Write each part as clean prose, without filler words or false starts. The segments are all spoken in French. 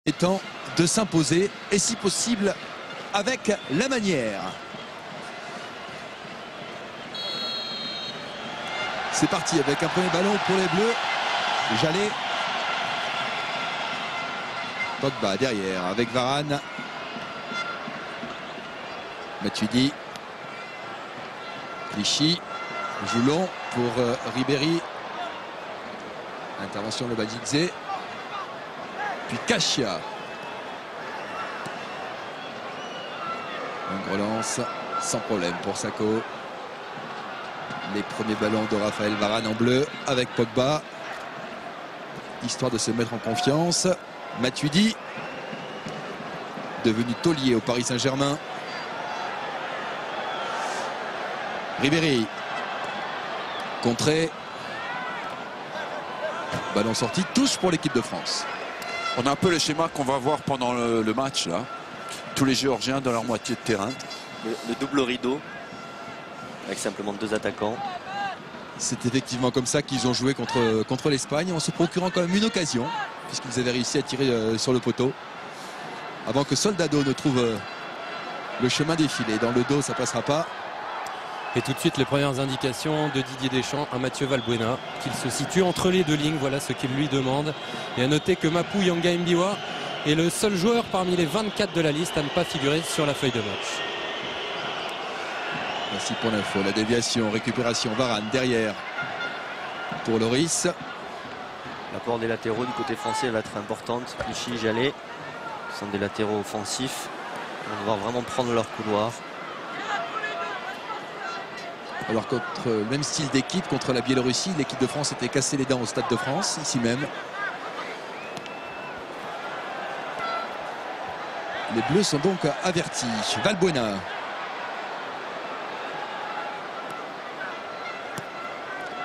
Étant de s'imposer et si possible avec la manière. C'est parti avec un premier ballon pour les Bleus. Jallet. Pogba derrière avec Varane. Matuidi. Clichy joue long pour Ribéry. Intervention de Badjidze. Puis Kashia. Une relance sans problème pour Sako. Les premiers ballons de Raphaël Varane en bleu avec Pogba. Histoire de se mettre en confiance. Matuidi. Devenu taulier au Paris Saint-Germain. Ribéry. Contré. Ballon sorti. Touche pour l'équipe de France. On a un peu le schéma qu'on va voir pendant le match là. Tous les Géorgiens dans leur moitié de terrain. Le double rideau avec simplement deux attaquants. C'est effectivement comme ça qu'ils ont joué contre l'Espagne en se procurant quand même une occasion puisqu'ils avaient réussi à tirer sur le poteau avant que Soldado ne trouve le chemin défilé. Dans le dos ça passera pas. Et tout de suite les premières indications de Didier Deschamps à Mathieu Valbuena, qu'il se situe entre les deux lignes, voilà ce qu'il lui demande. Et à noter que Mapou Yanga Mbiwa est le seul joueur parmi les 24 de la liste à ne pas figurer sur la feuille de match. Merci pour l'info. La déviation, récupération, Varane derrière pour Loris. L'apport des latéraux du côté français va être importante. Clichy, Jallet sont des latéraux offensifs. On va devoir vraiment prendre leur couloir. Alors contre le même style d'équipe contre la Biélorussie, l'équipe de France était cassée les dents au Stade de France, ici même. Les Bleus sont donc avertis. Valbuena.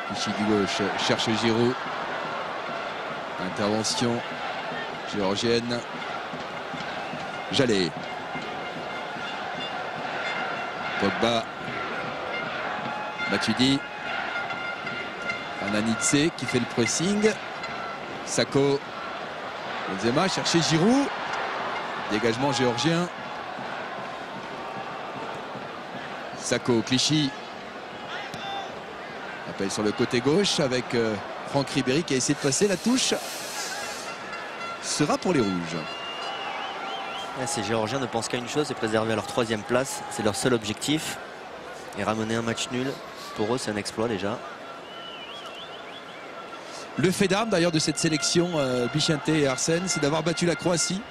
Clichy du gauche cherche Giroud. Intervention géorgienne. Jallet. Pogba. Matuidi. Ananidze qui fait le pressing. Sako. Benzema chercher Giroud. Dégagement géorgien. Sako, Clichy. Appel sur le côté gauche avec Franck Ribéry qui a essayé de passer. La touche sera pour les Rouges. Ces Géorgiens ne pensent qu'à une chose, c'est préserver leur troisième place. C'est leur seul objectif. Et ramener un match nul, pour eux, c'est un exploit déjà. Le fait d'armes d'ailleurs de cette sélection, Bichente et Arsène, c'est d'avoir battu la Croatie.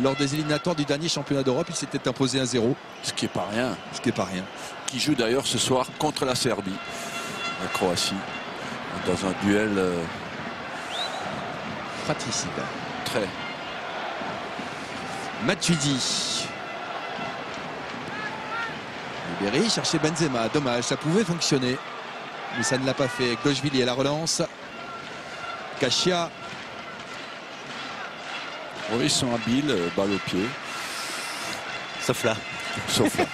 Lors des éliminatoires du dernier championnat d'Europe, il s'était imposé 1-0. Ce qui n'est pas rien. Ce qui n'est pas rien. Qui joue d'ailleurs ce soir contre la Serbie. La Croatie. Dans un duel fratricide. Très. Matuidi. Ribéry cherchait Benzema. Dommage, ça pouvait fonctionner. Mais ça ne l'a pas fait. Gochvili à la relance. Kashia. Oui, ils sont habiles, balle au pied. Sauf là. Sauf là.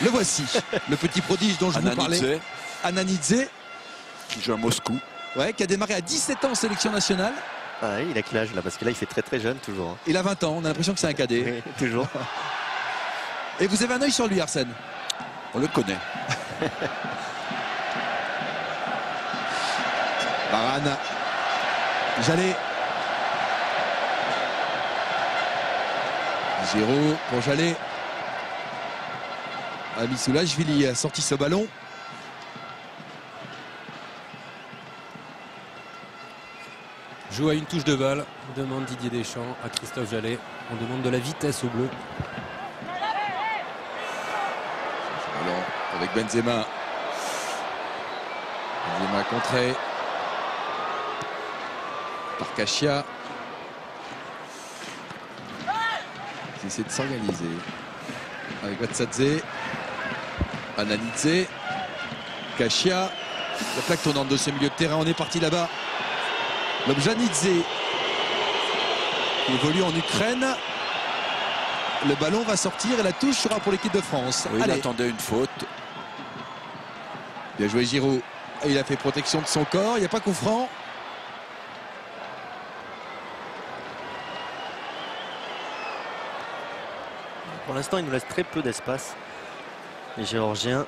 Le voici, le petit prodige dont je vous parlais. Ananidze. Qui joue à Moscou. Ouais, qui a démarré à 17 ans en sélection nationale. Ah oui, il a quel âge là? Parce que là, il fait très très jeune toujours. Hein. Il a 20 ans, on a l'impression que c'est un cadet. Oui, toujours. Et vous avez un œil sur lui, Arsène? On le connaît. Varane. Jallet. Giroud pour Jallet. Amisoulashvili a sorti ce ballon. Joue à une touche de balle, demande Didier Deschamps à Christophe Jallet. On demande de la vitesse au bleu. Ballon avec Benzema. Benzema contré par Kashia. Ils essaient de s'organiser avec Vatsadze. Ananidze. Kashia. La plaque tournante de ce milieu de terrain. On est parti là-bas. Lobjanidze qui évolue en Ukraine. Le ballon va sortir et la touche sera pour l'équipe de France. Oui, il attendait une faute. Bien joué Giroud. Il a fait protection de son corps. Il n'y a pas coup franc. Pour l'instant, il nous laisse très peu d'espace, les Géorgiens.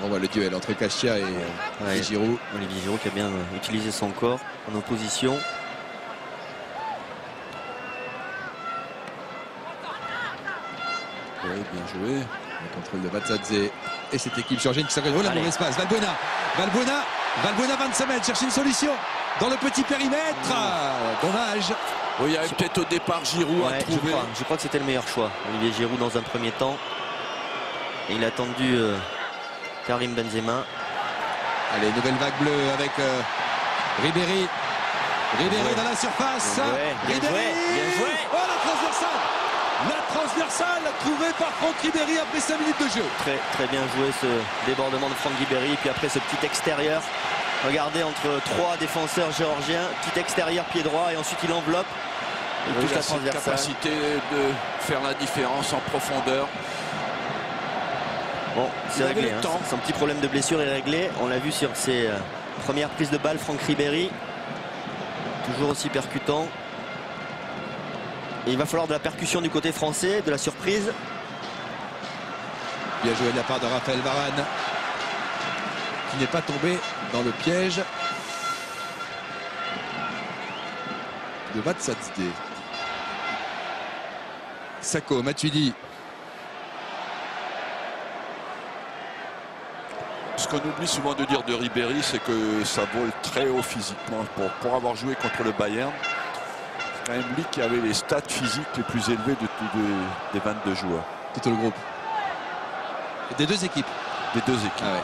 On voit le duel entre Kashia et Giroud. Olivier Giroud qui a bien utilisé son corps en opposition. Oui, bien joué. Le contrôle de Batzadze et cette équipe géorgienne qui s'agrège. Oh là, bon espace. Valbuena 25 mètres, cherche une solution dans le petit périmètre. Dommage. Oui, il y avait peut-être au départ Giroud à trouver. Je crois que c'était le meilleur choix. Olivier Giroud dans un premier temps. Et il a attendu Karim Benzema. Allez, nouvelle vague bleue avec Ribéry. Ribéry dans la surface. Bien joué. Oh, la transversale trouvée par Franck Ribéry après 5 minutes de jeu. Très bien joué ce débordement de Franck Ribéry. Puis après ce petit extérieur. Regardez, entre 3 défenseurs géorgiens. Petit extérieur, pied droit. Et ensuite il enveloppe. Il touche la transversale. Capacité de faire la différence en profondeur. Bon, c'est réglé. Son petit problème de blessure est réglé. On l'a vu sur ses premières prises de balle, Franck Ribéry. Toujours aussi percutant. Et il va falloir de la percussion du côté français, de la surprise. Bien joué de la part de Raphaël Varane, qui n'est pas tombé dans le piège de Batzadze. Sakho, Matuidi. Ce qu'on oublie souvent de dire de Ribéry, c'est que ça vole très haut physiquement. Pour avoir joué contre le Bayern, c'est quand même lui qui avait les stats physiques les plus élevés des 22 joueurs. Tout le groupe. Des deux équipes. Des deux équipes. Ah ouais.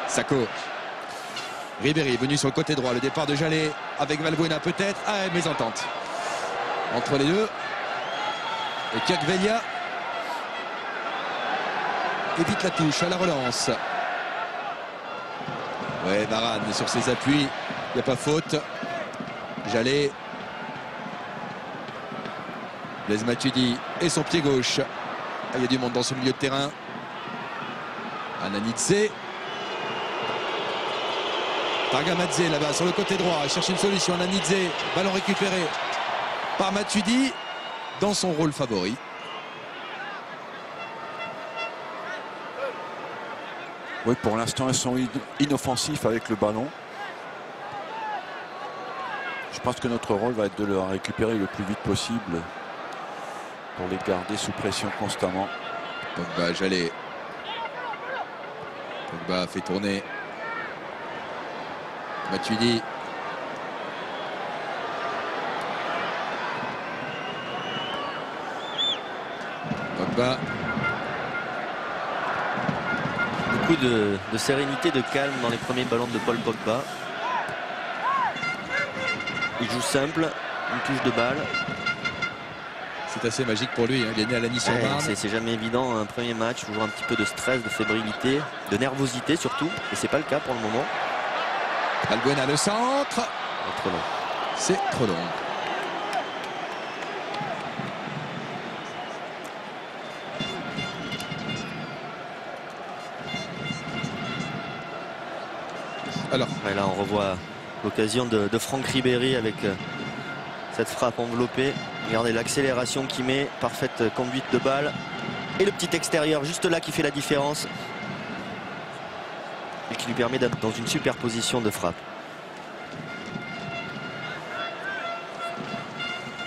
Sakho. Ribéry venu sur le côté droit. Le départ de Jallet avec Valbuena peut-être. Ah, mésentente entre les deux. Et Kirkvelia évite la touche à la relance. Ouais, Varane sur ses appuis. Il n'y a pas faute. Jallet. Blaise Matuidi et son pied gauche. Ah, il y a du monde dans ce milieu de terrain. Ananidze. Targamadze là-bas sur le côté droit. Il cherche une solution. Ananidze. Ballon récupéré par Matuidi dans son rôle favori. Oui, pour l'instant, ils sont inoffensifs avec le ballon. Je pense que notre rôle va être de le récupérer le plus vite possible pour les garder sous pression constamment. Pogba, Jallet. Pogba fait tourner Matuidi. Pogba. Beaucoup de sérénité, de calme dans les premiers ballons de Paul Pogba. Il joue simple, une touche de balle. C'est assez magique pour lui, hein. Il est né à Lagny-sur-Marne. C'est jamais évident, un premier match, toujours un petit peu de stress, de fébrilité, de nervosité surtout. Et c'est pas le cas pour le moment. Valbuena le centre. Trop long. C'est trop long. Alors. Et là, on revoit l'occasion de Franck Ribéry avec cette frappe enveloppée. Regardez l'accélération qu'il met, parfaite conduite de balle. Et le petit extérieur juste là qui fait la différence. Et qui lui permet d'être dans une super position de frappe.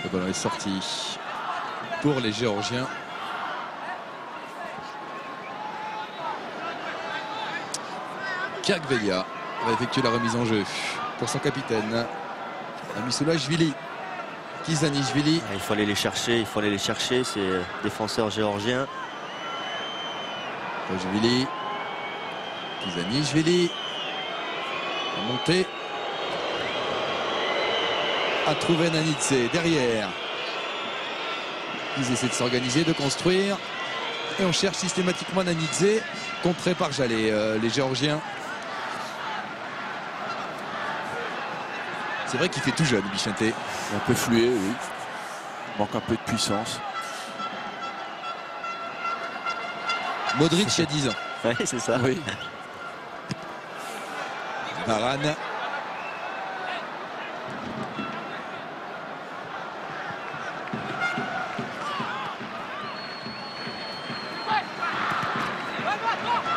Le ballon est sorti pour les Géorgiens. Kirkvelia va effectuer la remise en jeu pour son capitaine Amisoulashvili. Kizanishvili. Il faut aller les chercher, ces défenseurs géorgiens. Kizanishvili. Kizanishvili. La montée. A trouvé Nanitse derrière. Ils essaient de s'organiser, de construire. Et on cherche systématiquement Nanitse, contré par Jallet, les Géorgiens. C'est vrai qu'il fait tout jeune, Bichente. Un peu flué, oui. Il manque un peu de puissance. Modric, il y a 10 ans. Oui, c'est ça. Oui. Varane.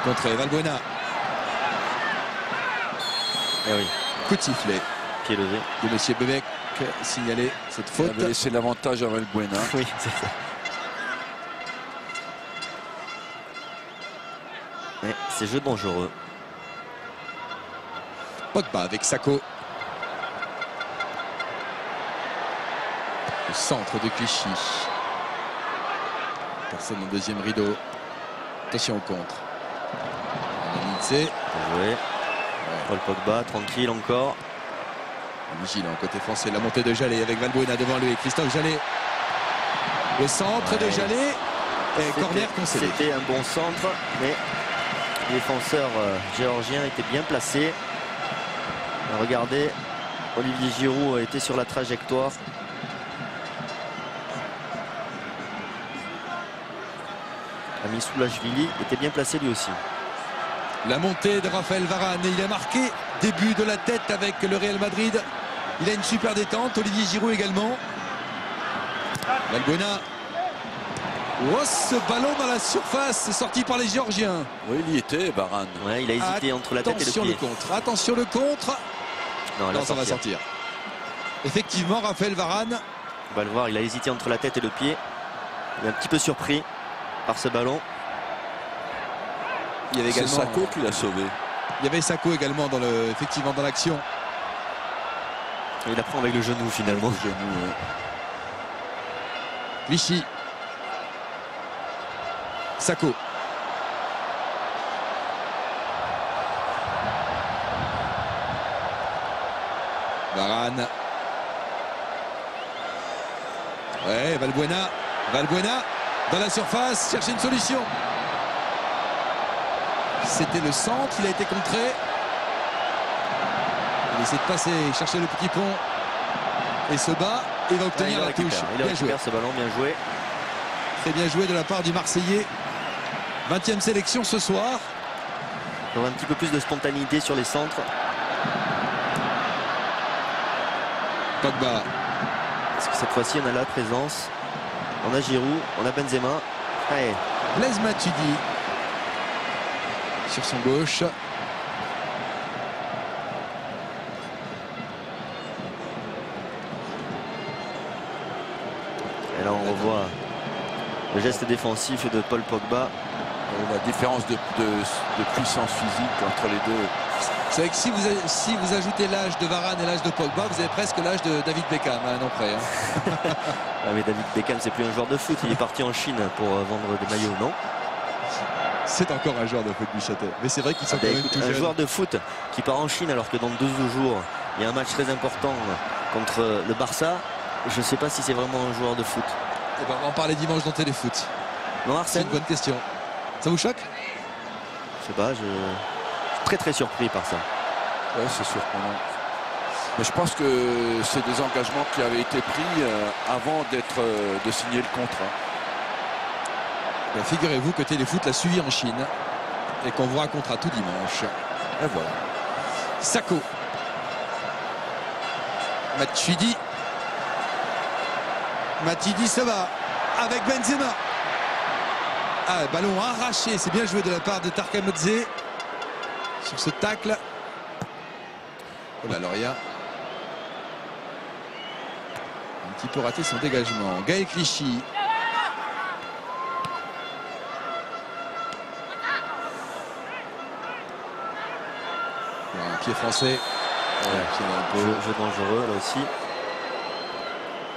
Contré, Valbuena. Eh oui, Coup de sifflet pied levé. de monsieur Bebek, signalé cette Il faute. avait laissé l'avantage à Valbuena. Oui, c'est ça. Mais c'est jeu dangereux. Pogba avec Sako. Le centre de Clichy. Personne au deuxième rideau. Attention au contre. Ananidze. Bien joué. Paul Pogba, tranquille encore. Vigilant côté français. La montée de Jallet avec Valbuena devant lui. Christophe Jallet. Le centre de Ouais. Jallet. Et corner concédé. C'était un bon centre, mais les défenseurs géorgiens étaient bien placés. Regardez, Olivier Giroud était sur la trajectoire. Amisoulashvili était bien placé lui aussi. La montée de Raphaël Varane. Et il a marqué début de la tête avec le Real Madrid. Il a une super détente. Olivier Giroud également. Valbuena. Oh, ce ballon dans la surface, c'est sorti par les Géorgiens. Oui, il y était, Varane. Ouais, il a hésité entre la tête et le Attention pied. le contre. Attention le contre. Non, Non, ça va sortir. Effectivement, Raphaël Varane. On va le voir, il a hésité entre la tête et le pied. Il est un petit peu surpris par ce ballon. Il y avait C'est également Sako qui l'a sauvé. il y avait Sako également effectivement dans l'action. Il la prend avec le genou finalement. Le genou, ouais. Vichy. Sako. Varane. Ouais, Valbuena. Valbuena dans la surface, chercher une solution. C'était le centre, il a été contré. Il essaie de passer, chercher le petit pont. Et se bat et va obtenir la touche. Il Bien joué. récupère ce ballon, bien joué. Très bien joué de la part du Marseillais. 20e sélection ce soir. On a un petit peu plus de spontanéité sur les centres. Pogba. Parce que cette fois-ci, on a la présence. On a Giroud, on a Benzema. Allez, Blaise Matuidi. Sur son gauche. et là, on revoit le geste défensif de Paul Pogba. La différence de puissance physique entre les deux. Vous savez que si vous ajoutez l'âge de Varane et l'âge de Pogba, vous avez presque l'âge de David Beckham, à un an près. Ah, mais David Beckham, c'est plus un joueur de foot. Il est parti en Chine pour vendre des maillots, non? C'est encore un joueur de foot, Bichatet. Mais c'est vrai qu'ils sont quand même tout Un jeunes. joueur de foot qui part en Chine alors que dans 2 jours, il y a un match très important contre le Barça. Je ne sais pas si c'est vraiment un joueur de foot. Eh ben, on va en parler dimanche dans Téléfoot. Non, C'est Arsène? une bonne question. Ça vous choque? Je sais pas, je suis très surpris par ça. Ouais, c'est surprenant. Mais je pense que c'est des engagements qui avaient été pris avant de signer le contrat. Ben, figurez-vous que Téléfoot l'a suivi en Chine et qu'on vous racontera tout dimanche. Et voilà. Sako. Matuidi. Matuidi se va avec Benzema. Ah, ballon arraché, c'est bien joué de la part de Tarkamodze sur ce tacle. Oh là, Loria. Un petit peu raté son dégagement. Gaël Clichy. Un pied français. Pied dans le pot. Jeu dangereux là aussi.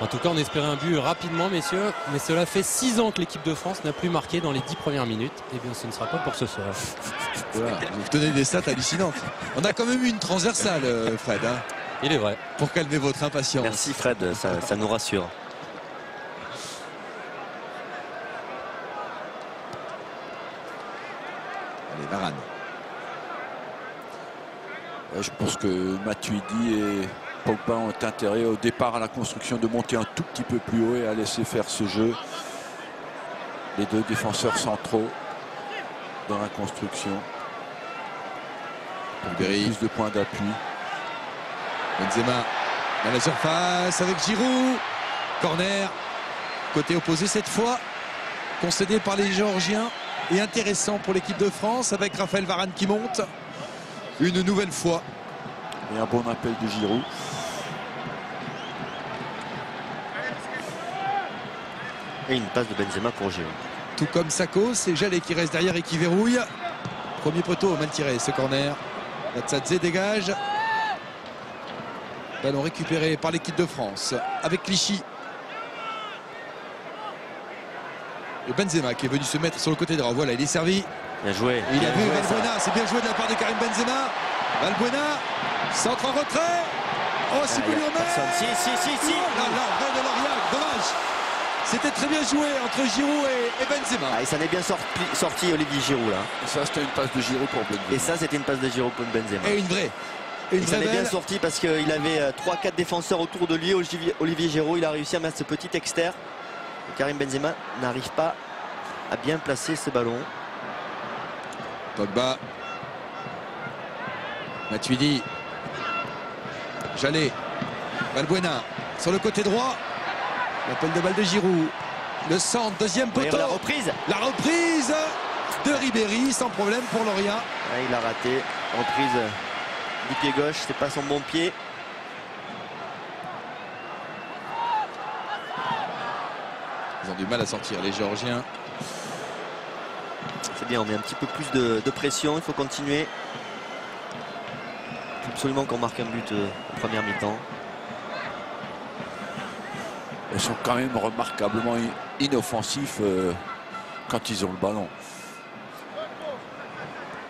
En tout cas, on espérait un but rapidement, messieurs. Mais cela fait 6 ans que l'équipe de France n'a plus marqué dans les 10 premières minutes. Eh bien, ce ne sera pas pour ce soir. Voilà, vous tenez des stats hallucinantes. On a quand même eu une transversale, Fred, hein, Il est vrai. pour calmer votre impatience. Merci Fred, ça nous rassure. Allez, Varane. Je pense que Matuidi et Pogba ont intérêt au départ à la construction de monter un tout petit peu plus haut et à laisser faire ce jeu. Les deux défenseurs centraux dans la construction. Ribéry. Plus de points d'appui. Benzema dans la surface avec Giroud. Corner. Côté opposé cette fois. Concédé par les Géorgiens. et intéressant pour l'équipe de France avec Raphaël Varane qui monte une nouvelle fois. Et un bon appel de Giroud. Et une passe de Benzema pour Giroud. Tout comme Sako, c'est Jallet qui reste derrière et qui verrouille. Premier poteau, mal tiré ce corner. Latsadze dégage. Ballon récupéré par l'équipe de France avec Clichy. Et Benzema qui est venu se mettre sur le côté droit. Voilà, il est servi. Bien joué. Et il a vu joué, Valbuena, c'est bien joué de la part de Karim Benzema. Valbuena, centre en retrait. Oh, c'est il y a Bouillon. personne. Si. Là, vrai de Lorient, dommage. C'était très bien joué entre Giroud et Benzema. Ah, il s'en est bien sorti Olivier Giroud là. Et ça, c'était une passe de Giroud pour Benzema. Et ça, c'était une passe de Giroud pour Benzema. Et une vraie. Il s'en est bien sorti parce qu'il avait 3-4 défenseurs autour de lui. Olivier Giroud, il a réussi à mettre ce petit externe. Karim Benzema n'arrive pas à bien placer ce ballon. Pogba. Matuidi. Jallet. Valbuena sur le côté droit. L'appel de balle de Giroud. Le centre, deuxième poteau. La reprise. La reprise de Ribéry, sans problème pour Lorient. Ah, il a raté. Reprise du pied gauche, c'est pas son bon pied. Ils ont du mal à sortir, les Géorgiens. C'est bien, on met un petit peu plus de pression. Il faut continuer. Il faut absolument qu'on marque un but en première mi-temps. Ils sont quand même remarquablement inoffensifs quand ils ont le ballon.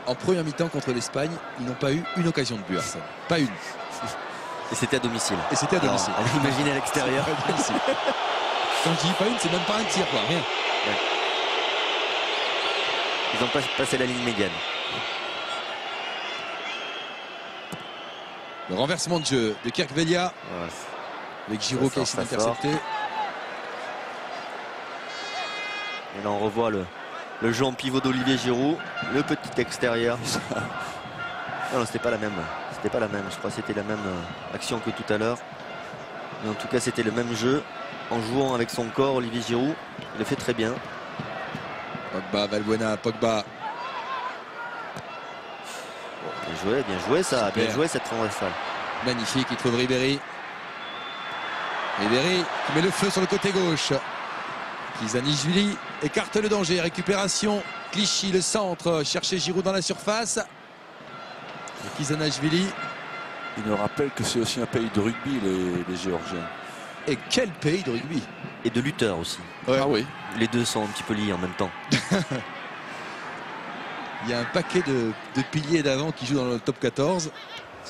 En première mi-temps contre l'Espagne, ils n'ont pas eu une occasion de but, Arsène. Pas une. Et c'était à domicile. Et c'était à domicile. Alors, imaginez à l'extérieur. Quand je dis pas une, c'est même pas un tir, quoi, rien. Ouais. Ils n'ont pas passé la ligne médiane. Le renversement de jeu de Kerkvelia. Ouais. Avec Giroud qui a essayé d'intercepter. Et là on revoit le jeu en pivot d'Olivier Giroud. Le petit extérieur. Non, c'était pas la même. C'était pas la même. Je crois que c'était la même action que tout à l'heure. Mais en tout cas c'était le même jeu. En jouant avec son corps, Olivier Giroud, il le fait très bien. Pogba, Valbuena, Pogba. Bien joué ça. Super. Bien joué cette transversale. Magnifique, il trouve Ribéry. Ribéry qui met le feu sur le côté gauche. Kizanishvili écarte le danger. Récupération. Clichy, le centre. Chercher Giroud dans la surface. Et Kizanishvili. Il nous rappelle que c'est aussi un pays de rugby, les Géorgiens. Et quel pays de rugby. Et de lutteurs aussi. Ouais. Ah oui. Les deux sont un petit peu liés en même temps. Il y a un paquet de piliers d'avant qui jouent dans le top 14.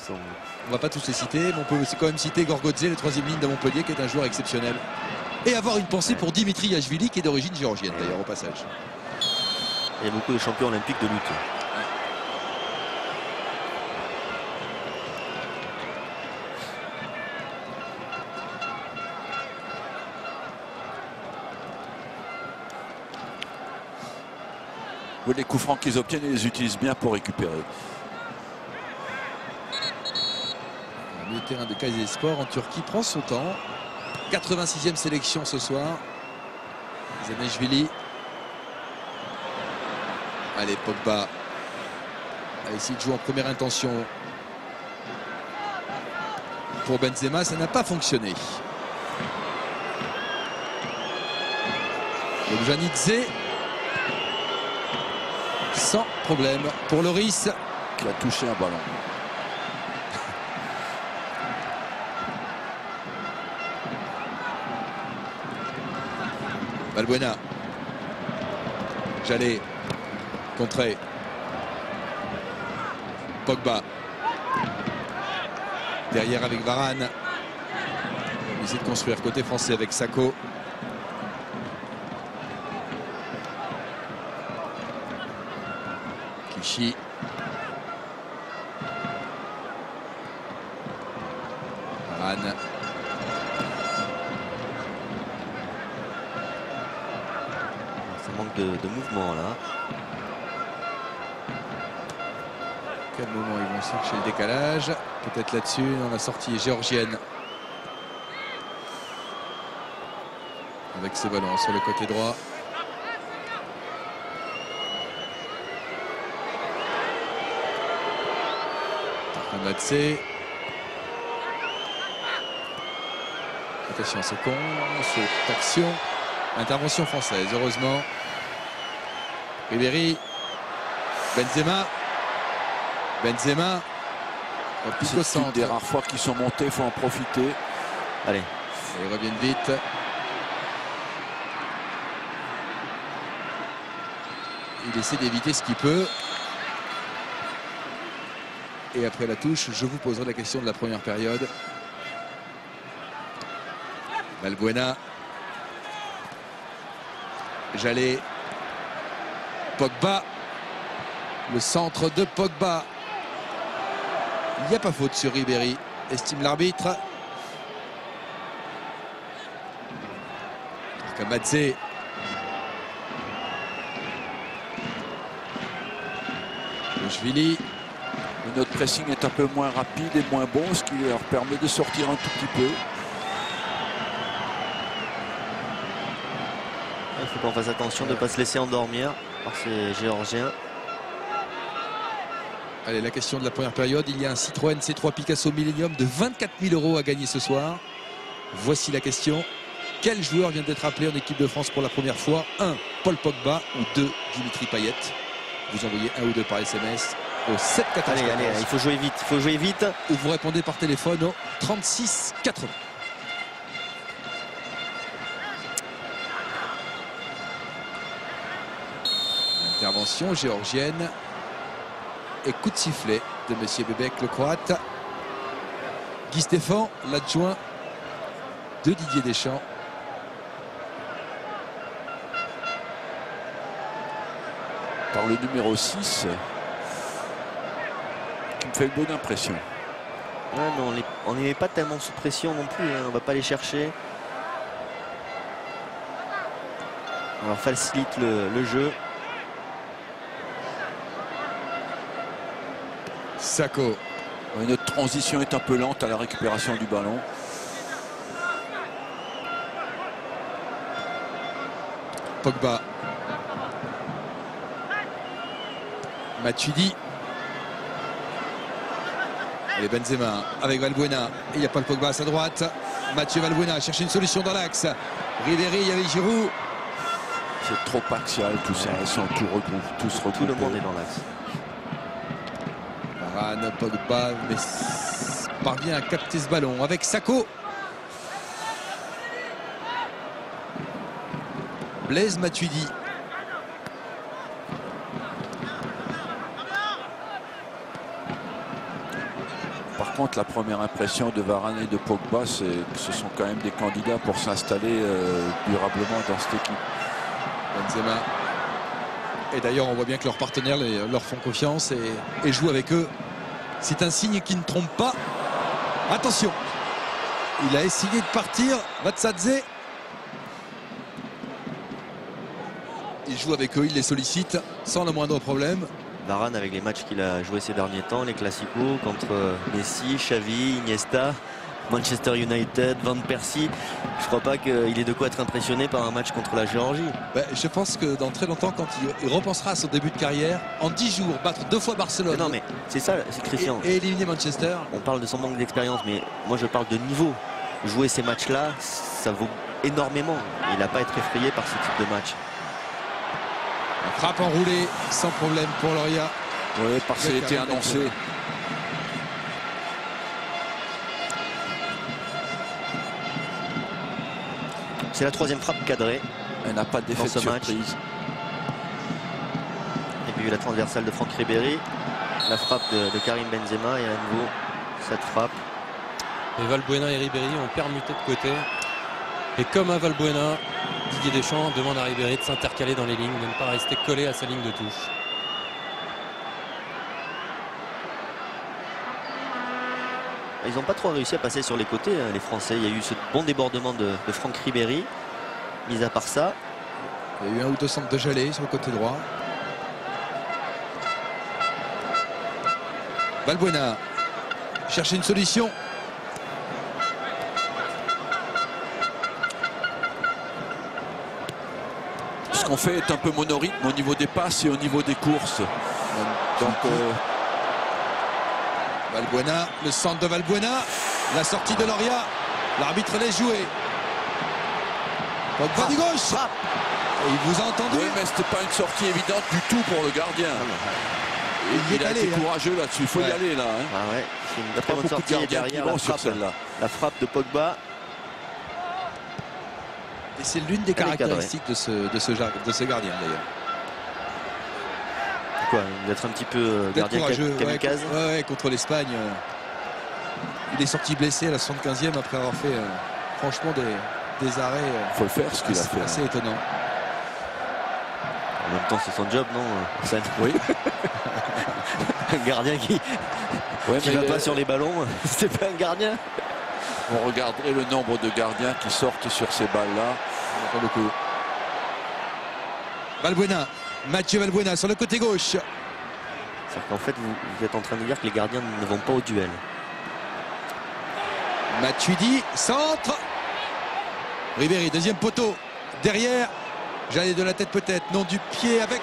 On va pas tous les citer, mais on peut quand même citer Gorgodze, le troisième ligne de Montpellier, qui est un joueur exceptionnel. Et avoir une pensée pour Dimitri Yachvili, qui est d'origine géorgienne d'ailleurs au passage. Il y a beaucoup de champions olympiques de lutte. Les coups francs qu'ils obtiennent, ils les utilisent bien pour récupérer. Le milieu de terrain de Kayserispor en Turquie prend son temps. 86e sélection ce soir. Zaneshvili. Allez, Pogba a essayé de jouer en première intention. Pour Benzema, ça n'a pas fonctionné. Janidze. Sans problème pour Loris. Qui a touché un ballon. Valbuena. Jallet. Contré. Pogba. Derrière avec Varane. Il essaie de construire côté français avec Sako. Clichy. Varane. Ça manque de mouvement là. Quel moment ils vont chercher le décalage. Peut-être là-dessus, dans la sortie géorgienne. Avec ce ballon sur le côté droit. Ramadzé. Attention, c'est con. Cette action. Intervention française, heureusement. Ribéry. Benzema. Benzema. C'est au centre. des rares fois qu'ils sont montés, il faut en profiter. Allez. Et ils reviennent vite. Il essaie d'éviter ce qu'il peut. Et après la touche, je vous poserai la question de la première période. Balbuena. Jallet. Pogba. Le centre de Pogba. Il n'y a pas faute sur Ribéry, estime l'arbitre. Kamadzé. Chvili. Notre pressing est un peu moins rapide et moins bon, ce qui leur permet de sortir un tout petit peu. Il faut qu'on fasse attention de ne pas se laisser endormir par ces Géorgiens. Allez, la question de la première période. Il y a un Citroën C3 Picasso Millennium de 24 000 € à gagner ce soir. Voici la question. Quel joueur vient d'être appelé en équipe de France pour la première fois? 1. Paul Pogba ou 2. Dimitri Payet. Vous envoyez 1 ou 2 par SMS au 7 14 Allez, 14. allez, il faut jouer vite, il faut jouer vite. Ou vous répondez par téléphone au 36 80. Intervention géorgienne. Et coup de sifflet de M. Bebek, le Croate. Guy Stéphane, l'adjoint de Didier Deschamps. Par le numéro 6, qui me fait une bonne impression. Ouais, mais on n'est pas tellement sous pression non plus, hein. On ne va pas les chercher. On leur facilite le jeu. Sakho. Notre transition est un peu lente à la récupération du ballon. Pogba. Matuidi. Allez, Benzema avec Valbuena. Et il n'y a pas le Pogba à sa droite. Mathieu Valbuena cherche une solution dans l'axe. Ribéry, il y avait Giroud. C'est trop axial tout ça. Ils sont tous regroupés. Tout le monde est dans l'axe. Varane, Pogba, mais parvient à capter ce ballon avec Sakho. Blaise Matuidi. Par contre, la première impression de Varane et de Pogba, c'est que ce sont quand même des candidats pour s'installer durablement dans cette équipe. Benzema. Et d'ailleurs, on voit bien que leurs partenaires leur font confiance et jouent avec eux. C'est un signe qui ne trompe pas. Attention, il a essayé de partir, Vatsadze. Il joue avec eux, il les sollicite sans le moindre problème. Varane, avec les matchs qu'il a joué ces derniers temps, les classicos contre Messi, Xavi, Iniesta, Manchester United, Van Persie, je crois pas qu'il ait de quoi être impressionné par un match contre la Géorgie. Ben, je pense que dans très longtemps, quand il repensera à son début de carrière, en 10 jours, battre 2 fois Barcelone. Mais non, mais c'est ça, c'est Christian. Et éliminer Manchester. On parle de son manque d'expérience, mais moi je parle de niveau. Jouer ces matchs-là, ça vaut énormément. Il n'a pas à être effrayé par ce type de match. La frappe enroulée, sans problème pour Loria. Oui, parce qu'elle était annoncé. C'est la troisième frappe cadrée. Elle n'a pas d'effet de surprise. Et puis la transversale de Franck Ribéry. La frappe de Karim Benzema et à nouveau cette frappe. Et Valbuena et Ribéry ont permuté de côté. Et comme à Valbuena, Didier Deschamps demande à Ribéry de s'intercaler dans les lignes, de ne pas rester collé à sa ligne de touche. Ils n'ont pas trop réussi à passer sur les côtés, hein, les Français. Il y a eu ce bon débordement de Franck Ribéry. Mis à part ça, il y a eu un ou deux centres de Jallet sur le côté droit. Valbuena cherche une solution. Ce qu'on fait est un peu monorythme au niveau des passes et au niveau des courses. Donc Valbuena, le centre de Valbuena, la sortie de Loria, l'arbitre laisse jouer. Pogba du gauche. Et il vous a entendu. Oui, mais c'était pas une sortie évidente du tout pour le gardien. Il a été courageux là-dessus, il faut y aller là. Hein. Ah ouais, c'est une très bonne sortie derrière la frappe de Pogba. Et c'est l'une des caractéristiques de ce gardien d'ailleurs. Quoi, d'être un petit peu gardien kamikaze. Ouais, contre l'Espagne. Il est sorti blessé à la 75e après avoir fait franchement des arrêts. Faut le faire ce qu'il a fait. Assez étonnant. En même temps, c'est son job, non Arsène? Oui. Un gardien qui va pas sur les ballons, c'est pas un gardien. On regarderait le nombre de gardiens qui sortent sur ces balles-là. Pas beaucoup. Valbuena, Mathieu Valbuena sur le côté gauche. C'est-à-dire qu'en fait, vous êtes en train de dire que les gardiens ne vont pas au duel. Matuidi, centre. Ribéry, deuxième poteau. Derrière, j'allais de la tête peut-être. Non, du pied avec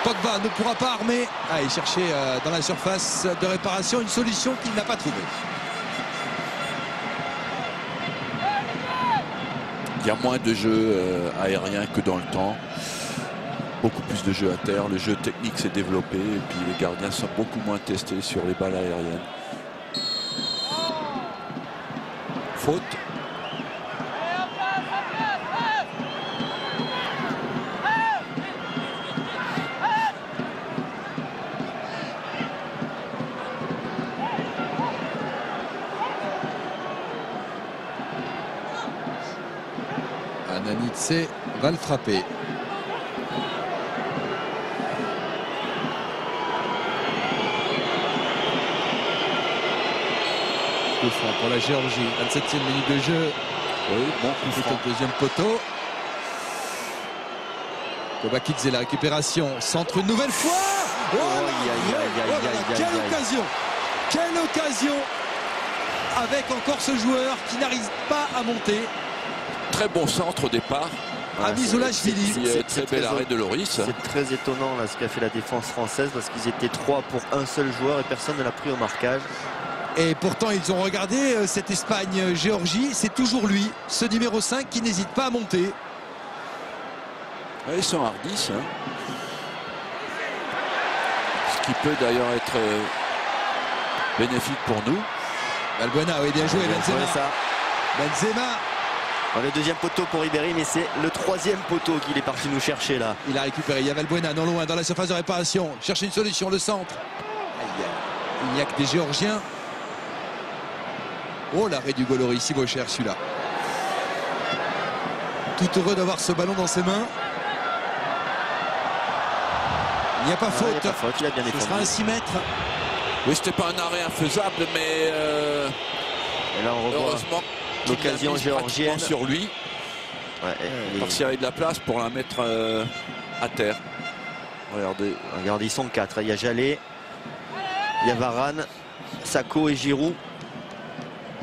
Pogba. Ne pourra pas armer. Ah, il cherchait dans la surface de réparation une solution qu'il n'a pas trouvée. Il y a moins de jeux aériens que dans le temps. Beaucoup plus de jeux à terre. Le jeu technique s'est développé et puis les gardiens sont beaucoup moins testés sur les balles aériennes. Faute. Ananitse va le frapper. De fond pour la Géorgie, 27e minute de jeu. Oui, bon coup franc. Le deuxième poteau. Kobakidze, la récupération. Centre une nouvelle fois. Quelle occasion! Quelle occasion! Avec encore ce joueur qui n'arrive pas à monter. Très bon centre au départ. Amizulashvili. Très bel arrêt de Loris. C'est très étonnant là, ce qu'a fait la défense française parce qu'ils étaient 3 pour un seul joueur et personne ne l'a pris au marquage. Et pourtant ils ont regardé cette Espagne-Géorgie, c'est toujours lui, ce numéro 5 qui n'hésite pas à monter. Ouais, ils sont hardis. Hein. Ce qui peut d'ailleurs être bénéfique pour nous. Valbuena, oui, bien joué, Benzema. Benzema. Dans le deuxième poteau pour Ribéry, mais c'est le troisième poteau qu'il est parti nous chercher là. Il a récupéré, il y a Valbuena non loin dans la surface de réparation. Chercher une solution, le centre. Il n'y a que des Géorgiens. Oh, l'arrêt du Goloris, si beau cher celui-là. Tout heureux d'avoir ce ballon dans ses mains. Il n'y a pas faute. Il n'y a pas faute, il a bien défendu. Ce sera un 6 mètres. Oui, c'était pas un arrêt infaisable, mais et là on revoit heureusement l'occasion géorgienne sur lui. Parce qu'il y avait de la place pour la mettre à terre. Regardez. Regardez, ils sont 4. Il y a Jallet, il y a Varane, Sakho et Giroud.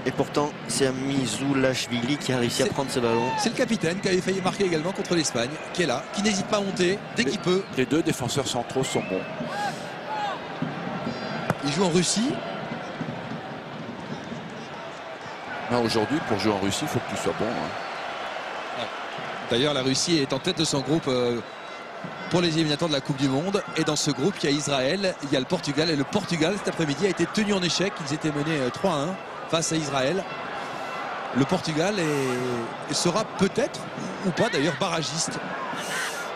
Et pourtant, c'est Amizulashvili qui a réussi à prendre ce ballon. C'est le capitaine qui avait failli marquer également contre l'Espagne, qui est là, qui n'hésite pas à monter dès qu'il peut. Les deux défenseurs centraux sont bons. Il joue en Russie. Aujourd'hui, pour jouer en Russie, il faut que tu sois bon. Hein. D'ailleurs, la Russie est en tête de son groupe pour les éliminatoires de la Coupe du Monde. Et dans ce groupe, il y a Israël, il y a le Portugal. Et le Portugal, cet après-midi, a été tenu en échec. Ils étaient menés 3-1 face à Israël. Le Portugal sera peut-être, ou pas d'ailleurs, barragiste.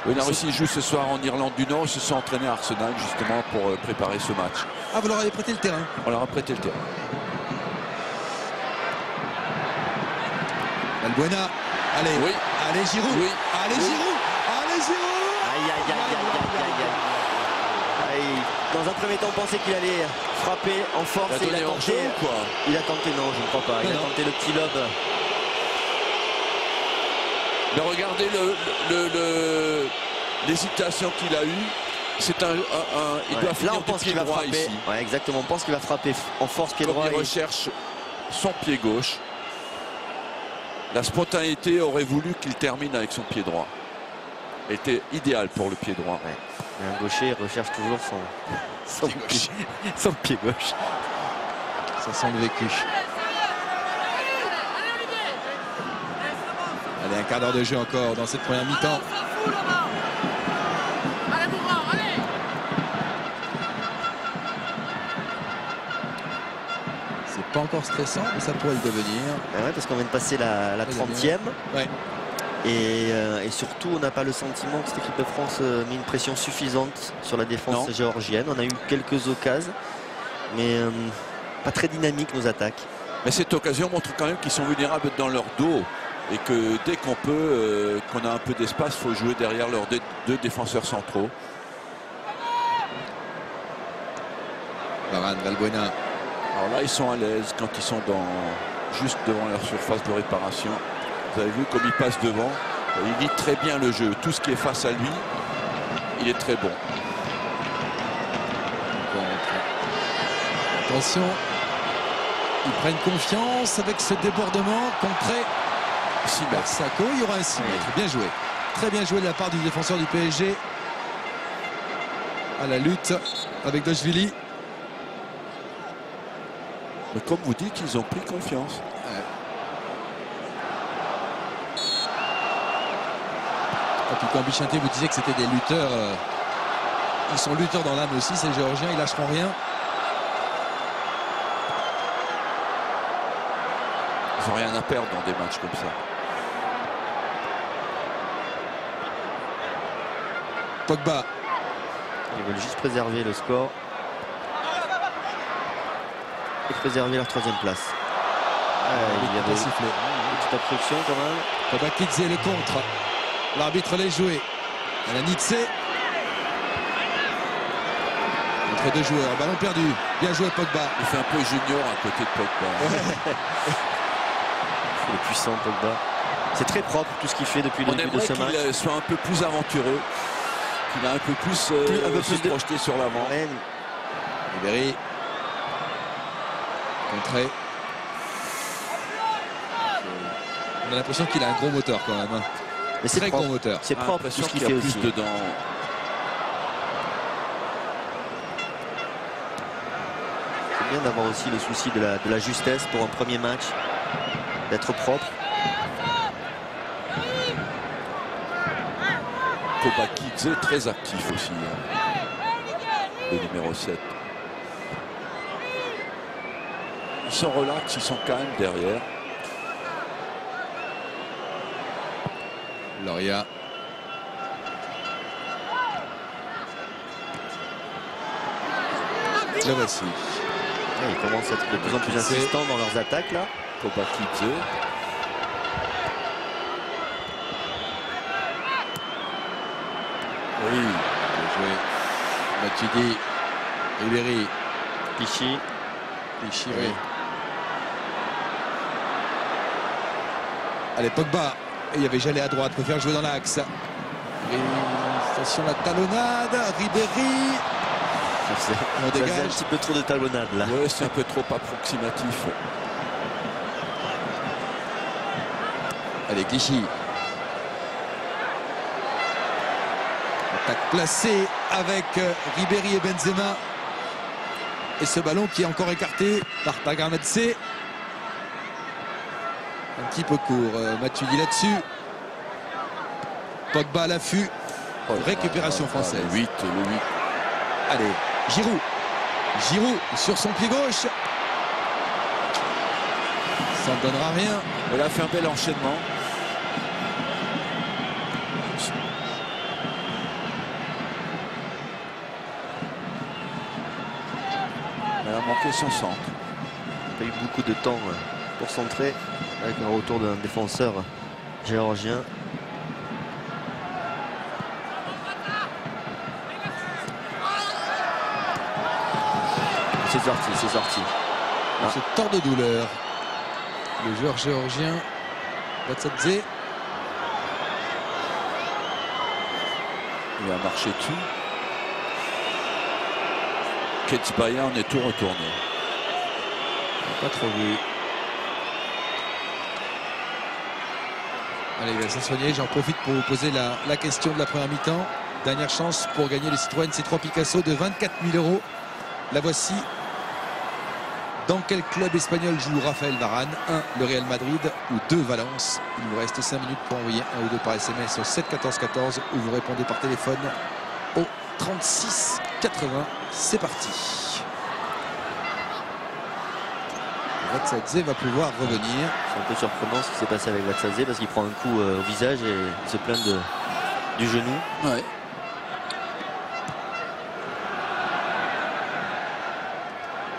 Oui, la Russie joue ce soir en Irlande du Nord. Ils se sont entraînés à Arsenal justement pour préparer ce match. Ah, vous leur avez prêté le terrain? On leur a prêté le terrain. Valbuena, allez, oui. Allez Giroud, oui. Allez oui. Giroud, allez Giroud. Aïe. Dans un premier temps, on pensait qu'il allait frapper en force. Il a tenté, quoi. Il a tenté, non, je ne crois pas. Il a tenté le petit lob. Mais regardez l'hésitation qu'il a eue. C'est il doit finir là, on pense qu'il va frapper ici. Ouais, exactement. On pense qu'il va frapper en force pied droit. Il recherche son pied gauche. La spontanéité aurait voulu qu'il termine avec son pied droit. Était idéal pour le pied droit. Ouais. Mais un gaucher recherche toujours son pied gauche. Ça sent le vécu. Allez, un quart d'heure de jeu encore dans cette première mi-temps. C'est pas encore stressant, mais ça pourrait le devenir. Ah ouais, parce qu'on vient de passer la 30e. Ouais. Et surtout, on n'a pas le sentiment que cette équipe de France met une pression suffisante sur la défense géorgienne. On a eu quelques occasions, mais pas très dynamique nos attaques. Mais cette occasion montre quand même qu'ils sont vulnérables dans leur dos et que dès qu'on peut, qu'on a un peu d'espace, il faut jouer derrière leurs deux défenseurs centraux. Varane, Valbuena. Alors là, ils sont à l'aise quand ils sont juste devant leur surface de réparation. Vous avez vu comme il passe devant. Il lit très bien le jeu. Tout ce qui est face à lui, il est très bon. Attention. Ils prennent confiance avec ce débordement contré. 6 mètres. Sako, il y aura un 6 mètres. Bien joué. Très bien joué de la part du défenseur du PSG. À la lutte avec Doshvili. Mais comme vous dites, ils ont pris confiance. Et puis quand Bichinté vous disait que c'était des lutteurs, ils sont lutteurs dans l'âme aussi, ces Géorgiens, ils lâcheront rien. Ils n'ont rien à perdre dans des matchs comme ça. Pogba. Ils veulent juste préserver le score et préserver leur 3e place. Il y avait sifflé. une petite obstruction quand même. Pogba Kidze le contre. L'arbitre l'a joué. Alanitse. Entre deux joueurs. Ballon perdu. Bien joué Pogba. Il fait un peu junior à côté de Pogba. C'est le puissant Pogba. C'est très propre tout ce qu'il fait depuis le début de ce match. Qu'il soit un peu plus aventureux. Qu'il a un peu plus, se projeté sur l'avant. Ribéry. Contré. On a l'impression qu'il a un gros moteur quand même. Hein. Mais c'est très propre. gros moteur. C'est propre tout ce qu'il fait aussi. Dedans. C'est bien d'avoir aussi le souci de la justesse pour un premier match. D'être propre. Kobakidze très actif aussi. Le numéro 7. Ils sont relax, ils sont calmes derrière. Loria. Le voici. Ils commencent à être de plus en plus insistants dans leurs attaques là. Kobakidze. Oui, bien joué. Matuidi. Ribéry. Pichy. Pichy, oui. Allez, Pogba. Et il y avait Jallet à droite, préfère jouer dans l'axe. Station la talonnade, Ribéry. On dégage un petit peu trop de talonnade là. Ouais, c'est un peu trop approximatif. Allez, Clichy. Attaque placée avec Ribéry et Benzema. Et ce ballon qui est encore écarté par Tagarnadze. Un petit peu court. Matuidi là-dessus. Pogba à l'affût. Récupération française. Le 8. Allez, Giroud. Giroud sur son pied gauche. Ça ne donnera rien. Elle a fait un bel enchaînement. Elle a manqué son centre. Il a eu beaucoup de temps pour centrer avec un retour d'un défenseur géorgien. C'est sorti. Ce tort de douleur. Le joueur géorgien, Batsadze. Il a marché dessus. Ketsbaya en est tout retourné. Pas trop vu. Allez, il va s'en soigner. J'en profite pour vous poser la question de la première mi-temps. Dernière chance pour gagner le Citroën C3 Picasso de 24 000 €. La voici. Dans quel club espagnol joue Raphaël Varane? 1. Le Real Madrid ou 2. Valence. Il vous reste 5 minutes pour envoyer 1 ou 2 par SMS au 7 14 14 ou vous répondez par téléphone au 36 80. C'est parti. Vatsadze va pouvoir revenir. C'est un peu surprenant ce qui s'est passé avec Vatsadze parce qu'il prend un coup au visage et il se plaint du genou. Ouais.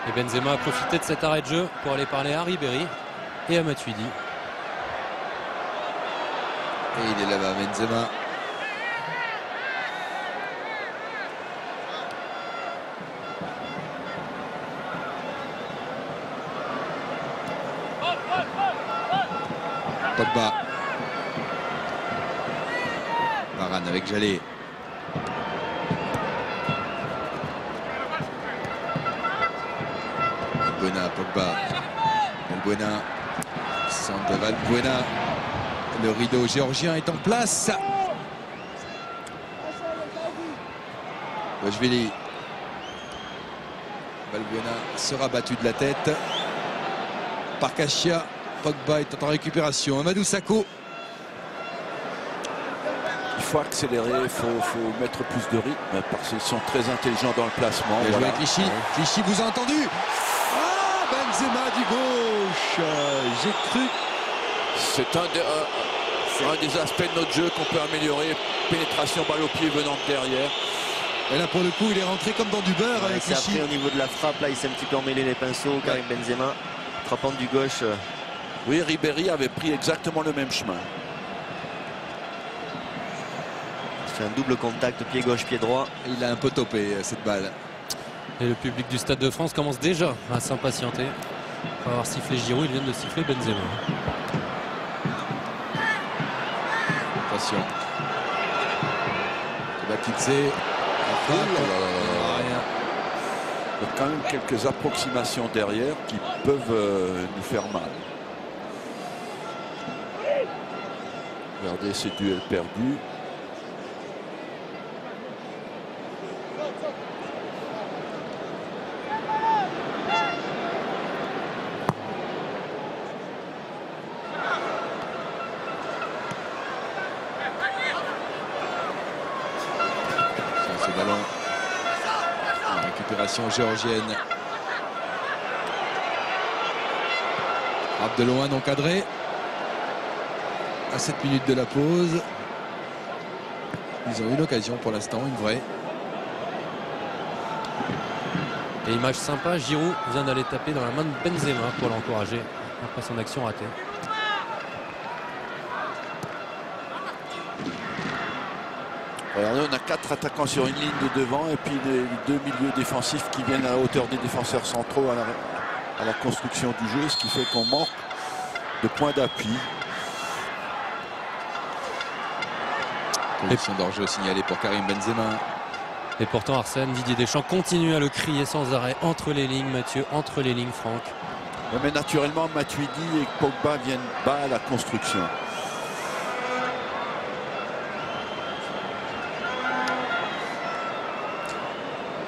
Et Benzema a profité de cet arrêt de jeu pour aller parler à Ribéry et à Matuidi. Et il est là-bas, Benzema. Pogba. Varane avec Jallet. Valbuena, Pogba. Valbuena. Centre de Valbuena. Le rideau géorgien est en place. Bojvili. Valbuena sera battu de la tête par Kachia. Pogba est en récupération. Amadou Sakho. Il faut accélérer, il faut mettre plus de rythme parce qu'ils sont très intelligents dans le placement. Bien Voilà. joué Clichy. Clichy vous a entendu. Ah, Benzema du gauche. J'ai cru. C'est un des aspects de notre jeu qu'on peut améliorer. Pénétration balle au pied venant de derrière. Et là pour le coup il est rentré comme dans du beurre Ouais, avec c'est Clichy. après au niveau de la frappe, là il s'est un petit peu emmêlé les pinceaux. Karim Benzema frappant du gauche. Oui, Ribéry avait pris exactement le même chemin. Il fait un double contact, pied gauche, pied droit. Il a un peu topé cette balle. Et le public du Stade de France commence déjà à s'impatienter. Après avoir sifflé Giroud, ils viennent de siffler Benzema. Attention. Bakitze. Il y a quand même quelques approximations derrière qui peuvent nous faire mal. Regardez ces duels perdus. Ce ballon. La récupération géorgienne. Frappe de loin non cadré. À 7 minutes de la pause. Ils ont eu l'occasion pour l'instant, une vraie. Et image sympa, Giroud vient d'aller taper dans la main de Benzema pour l'encourager après son action ratée. Regardez, on a 4 attaquants sur une ligne de devant et puis les 2 milieux défensifs qui viennent à la hauteur des défenseurs centraux à la construction du jeu, ce qui fait qu'on manque de points d'appui. Position d'hors-jeu signalée pour Karim Benzema. Et pourtant Arsène, Didier Deschamps continue à le crier sans arrêt. Entre les lignes Mathieu, entre les lignes Franck. Ouais, mais naturellement, Matuidi et Pogba viennent bas à la construction.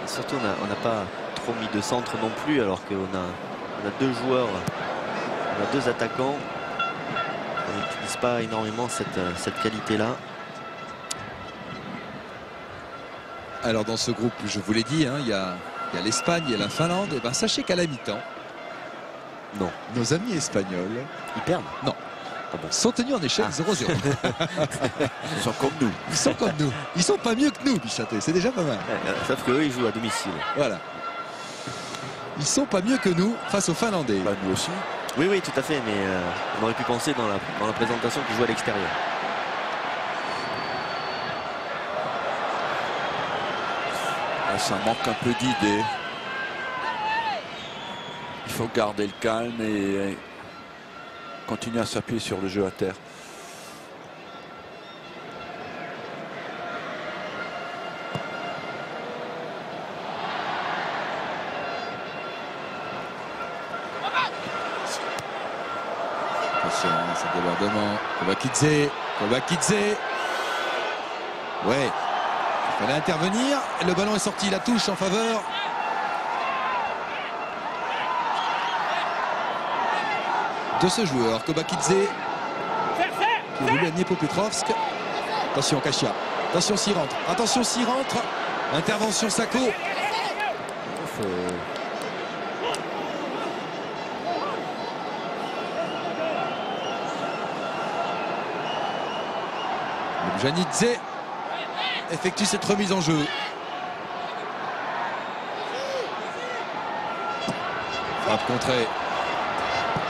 Surtout on n'a pas trop mis de centre non plus alors qu'on a 2 joueurs, on a 2 attaquants. On n'utilise pas énormément cette qualité-là. Alors dans ce groupe, je vous l'ai dit, hein, il y a l'Espagne, il y a la Finlande. Et ben, sachez qu'à la mi-temps, Non. nos amis espagnols Ils perdent. sont tenus en échec 0-0. Ils sont comme nous. Ils sont comme nous. Ils sont pas mieux que nous, Bichaté. C'est déjà pas mal. Sauf qu'eux ils jouent à domicile. Voilà. Ils sont pas mieux que nous face aux Finlandais. Bah, nous aussi. Oui, oui, tout à fait, mais on aurait pu penser dans la présentation qu'ils jouent à l'extérieur. Ah, ça manque un peu d'idées. Il faut garder le calme et continuer à s'appuyer sur le jeu à terre. Attention, c'est débordement. Kovakidze. Ouais. Il fallait intervenir. Le ballon est sorti. La touche en faveur de ce joueur, Kobakidze, qui est voulu à Dniepopetrovsk. Attention Kachia, attention s'il rentre, attention s'il rentre. Intervention Sako. Janidze effectue cette remise en jeu. Frappe contrée.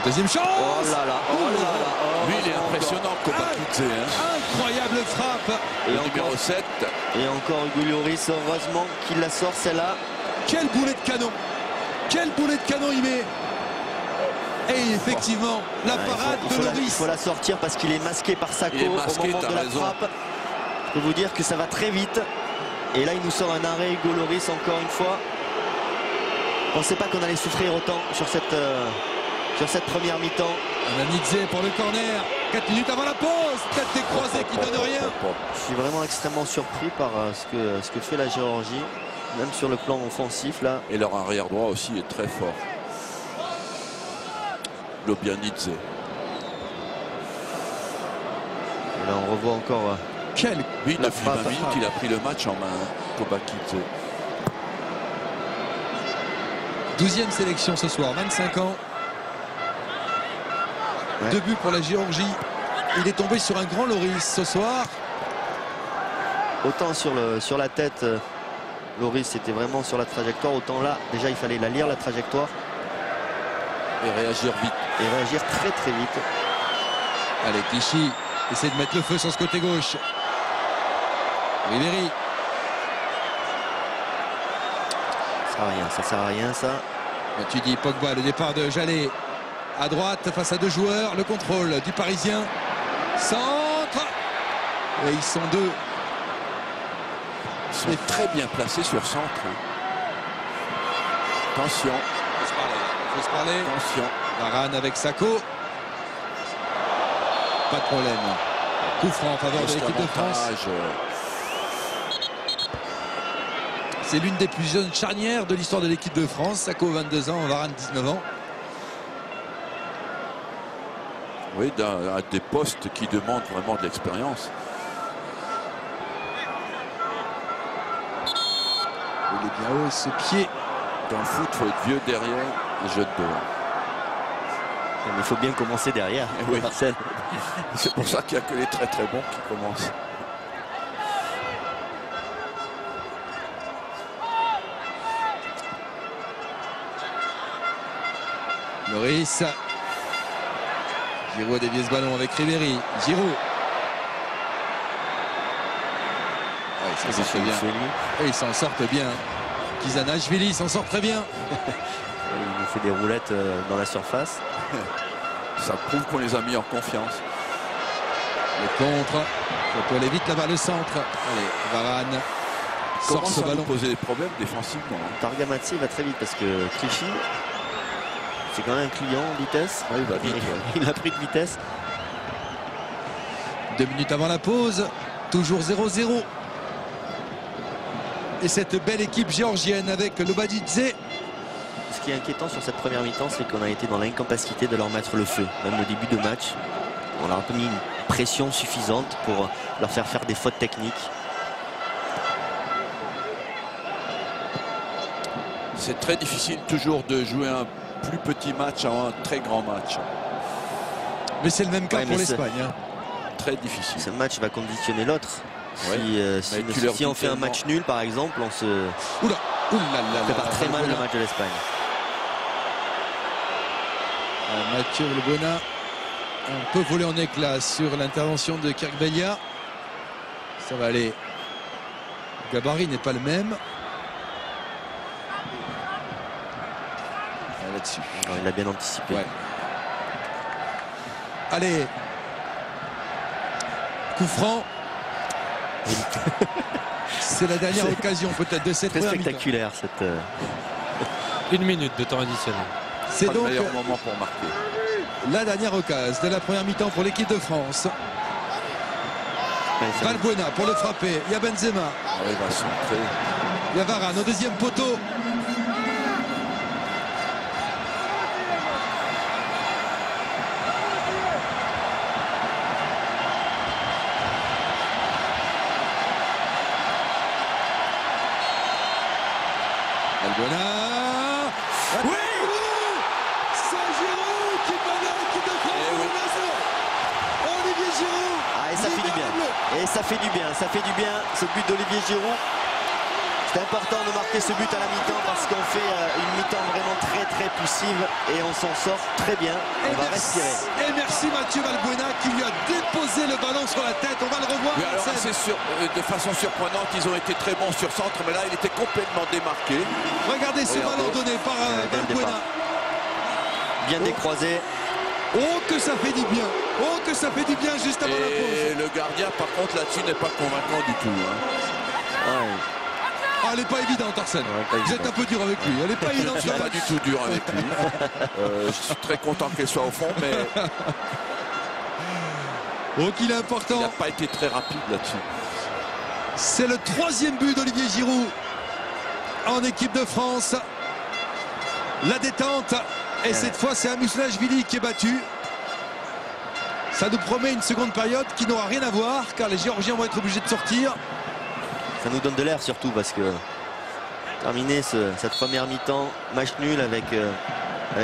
Deuxième chance. Oh là là, oh là là. Lui, il est impressionnant, Kobakidze. Incroyable frappe. Et Et numéro encore, 7. et encore Hugo Lloris, heureusement qu'il la sort celle-là. Quel boulet de canon. Quel boulet de canon il met. Et effectivement, la parade de Il Lloris. faut la sortir parce qu'il est masqué par Sako Il est masqué, au moment t'as de la raison. frappe. Je peux vous dire que ça va très vite. Et là, il nous sort un arrêt, Hugo Lloris, encore une fois. On ne pensait pas qu'on allait souffrir autant sur cette première mi-temps. Janidze pour le corner. 4 minutes avant la pause. Tête décroisée qui donne rien. Je suis vraiment extrêmement surpris par ce que fait la Géorgie, même sur le plan offensif là. Et leur arrière droit aussi est très fort. Lobianidze. Et là, on revoit encore. Quel. Lui, La depuis frappe. 20 minutes, il a pris le match en main, Kobakidze. 12e sélection ce soir, 25 ans. Ouais. 2 buts pour la Géorgie. Il est tombé sur un grand Lloris ce soir. Autant sur la tête, Lloris était vraiment sur la trajectoire. Autant là, déjà, il fallait la lire la trajectoire Et réagir vite. et réagir très très vite. Allez, Clichy essaie de mettre le feu sur ce côté gauche. Ribéry. Ça sert à rien, ça sert à rien ça. Tu dis Pogba, le départ de Jallet. À droite, face à 2 joueurs. Le contrôle du Parisien. Centre. Et ils sont 2. Ils sont très bien placés sur centre. Attention, Il faut se parler. attention. Varane avec Sako. Pas de problème. Coup franc en faveur de Juste l'équipe de France. avantage. C'est l'une des plus jeunes charnières de l'histoire de l'équipe de France. Sako 22 ans, Varane 19 ans. Oui, à des postes qui demandent vraiment de l'expérience. Il est bien haut ce pied. Dans le foot, il faut être vieux derrière et jeune devant. Mais il faut bien commencer derrière. Eh oui. Marcel. C'est pour ça qu'il n'y a que les très très bons qui commencent. Lloris. Giroud a dévié ce ballon avec Ribéry. Giroud. Ah, il s'en sort bien. Et il s'en sort bien. Kizanashvili s'en sort très bien. Il nous fait des roulettes dans la surface. Ça prouve qu'on les a mis en confiance. Le contre. Ça peut aller vite là-bas, le centre. Allez, Varane sort Comment ce ça ballon. nous poser des problèmes défensivement. Targamatsi va très vite parce que Clichy, c'est quand même un client en vitesse. Ah, il va vite, Il a pris de vitesse. 2 minutes avant la pause. Toujours 0-0. Et cette belle équipe géorgienne avec Lobadidze. Ce qui est inquiétant sur cette première mi-temps, c'est qu'on a été dans l'incapacité de leur mettre le feu. Même au début de match, on leur a mis une pression suffisante pour leur faire des fautes techniques. C'est très difficile toujours de jouer un plus petit match à un très grand match. Mais c'est le même cas Ouais, pour mais l'Espagne. Hein. Très difficile. Ce match va conditionner l'autre. Ouais. Si on fait un match nul, par exemple, on se Oula, oulala. prépare très mal le match de l'Espagne. Mathieu Valbuena un peu volé en éclats sur l'intervention de Kirkbelia. Ça va aller. Le gabarit n'est pas le même. Là-dessus. Il a bien anticipé. Ouais. Allez. Coup franc. C'est la dernière occasion peut-être de cette Très première mi-temps. spectaculaire cette. 1 minute de temps additionnel. C'est Pas le donc meilleur moment pour marquer. la dernière occasion de la première mi-temps pour l'équipe de France. Ouais, ça- Valbuena pour le frapper. Il y a Benzema. Ouais, il va centrer. Il y a Varane au deuxième poteau. Valbuena. Oui, c'est Giroud qui mène l'équipe de France. Olivier Giroud. Ah, et ça fait du bien. Et ça fait du bien. Ça fait du bien ce but d'Olivier Giroud. C'est important de marquer ce but à la mi-temps parce qu'on fait une mi-temps vraiment très poussive et on s'en sort très bien. On va respirer. Et merci Mathieu Valbuena qui lui a déposé le ballon sur la tête. On va le revoir. Oui, alors de façon surprenante, ils ont été très bons sur centre, mais là il était complètement démarqué. Regardez ce ballon donné par Valbuena. Bien décroisé. Oh que ça fait du bien. Oh que ça fait du bien juste avant la pause. Et le gardien par contre là-dessus n'est pas convaincant du tout. Hein. Ouais. Ah, elle n'est pas évidente, Arsène. Ouais, vous êtes un peu dur avec lui. Elle n'est pas évidente. Je ne suis pas du tout dur avec lui. Je suis très content qu'elle soit au fond, mais oh qu'il est il important. n'a pas été très rapide là-dessus. C'est le 3e but d'Olivier Giroud en équipe de France. La détente. Et cette fois, c'est Amuslashvili qui est battu. Ça nous promet une seconde période qui n'aura rien à voir, car les Géorgiens vont être obligés de sortir. Ça nous donne de l'air surtout parce que terminer cette première mi-temps, match nul avec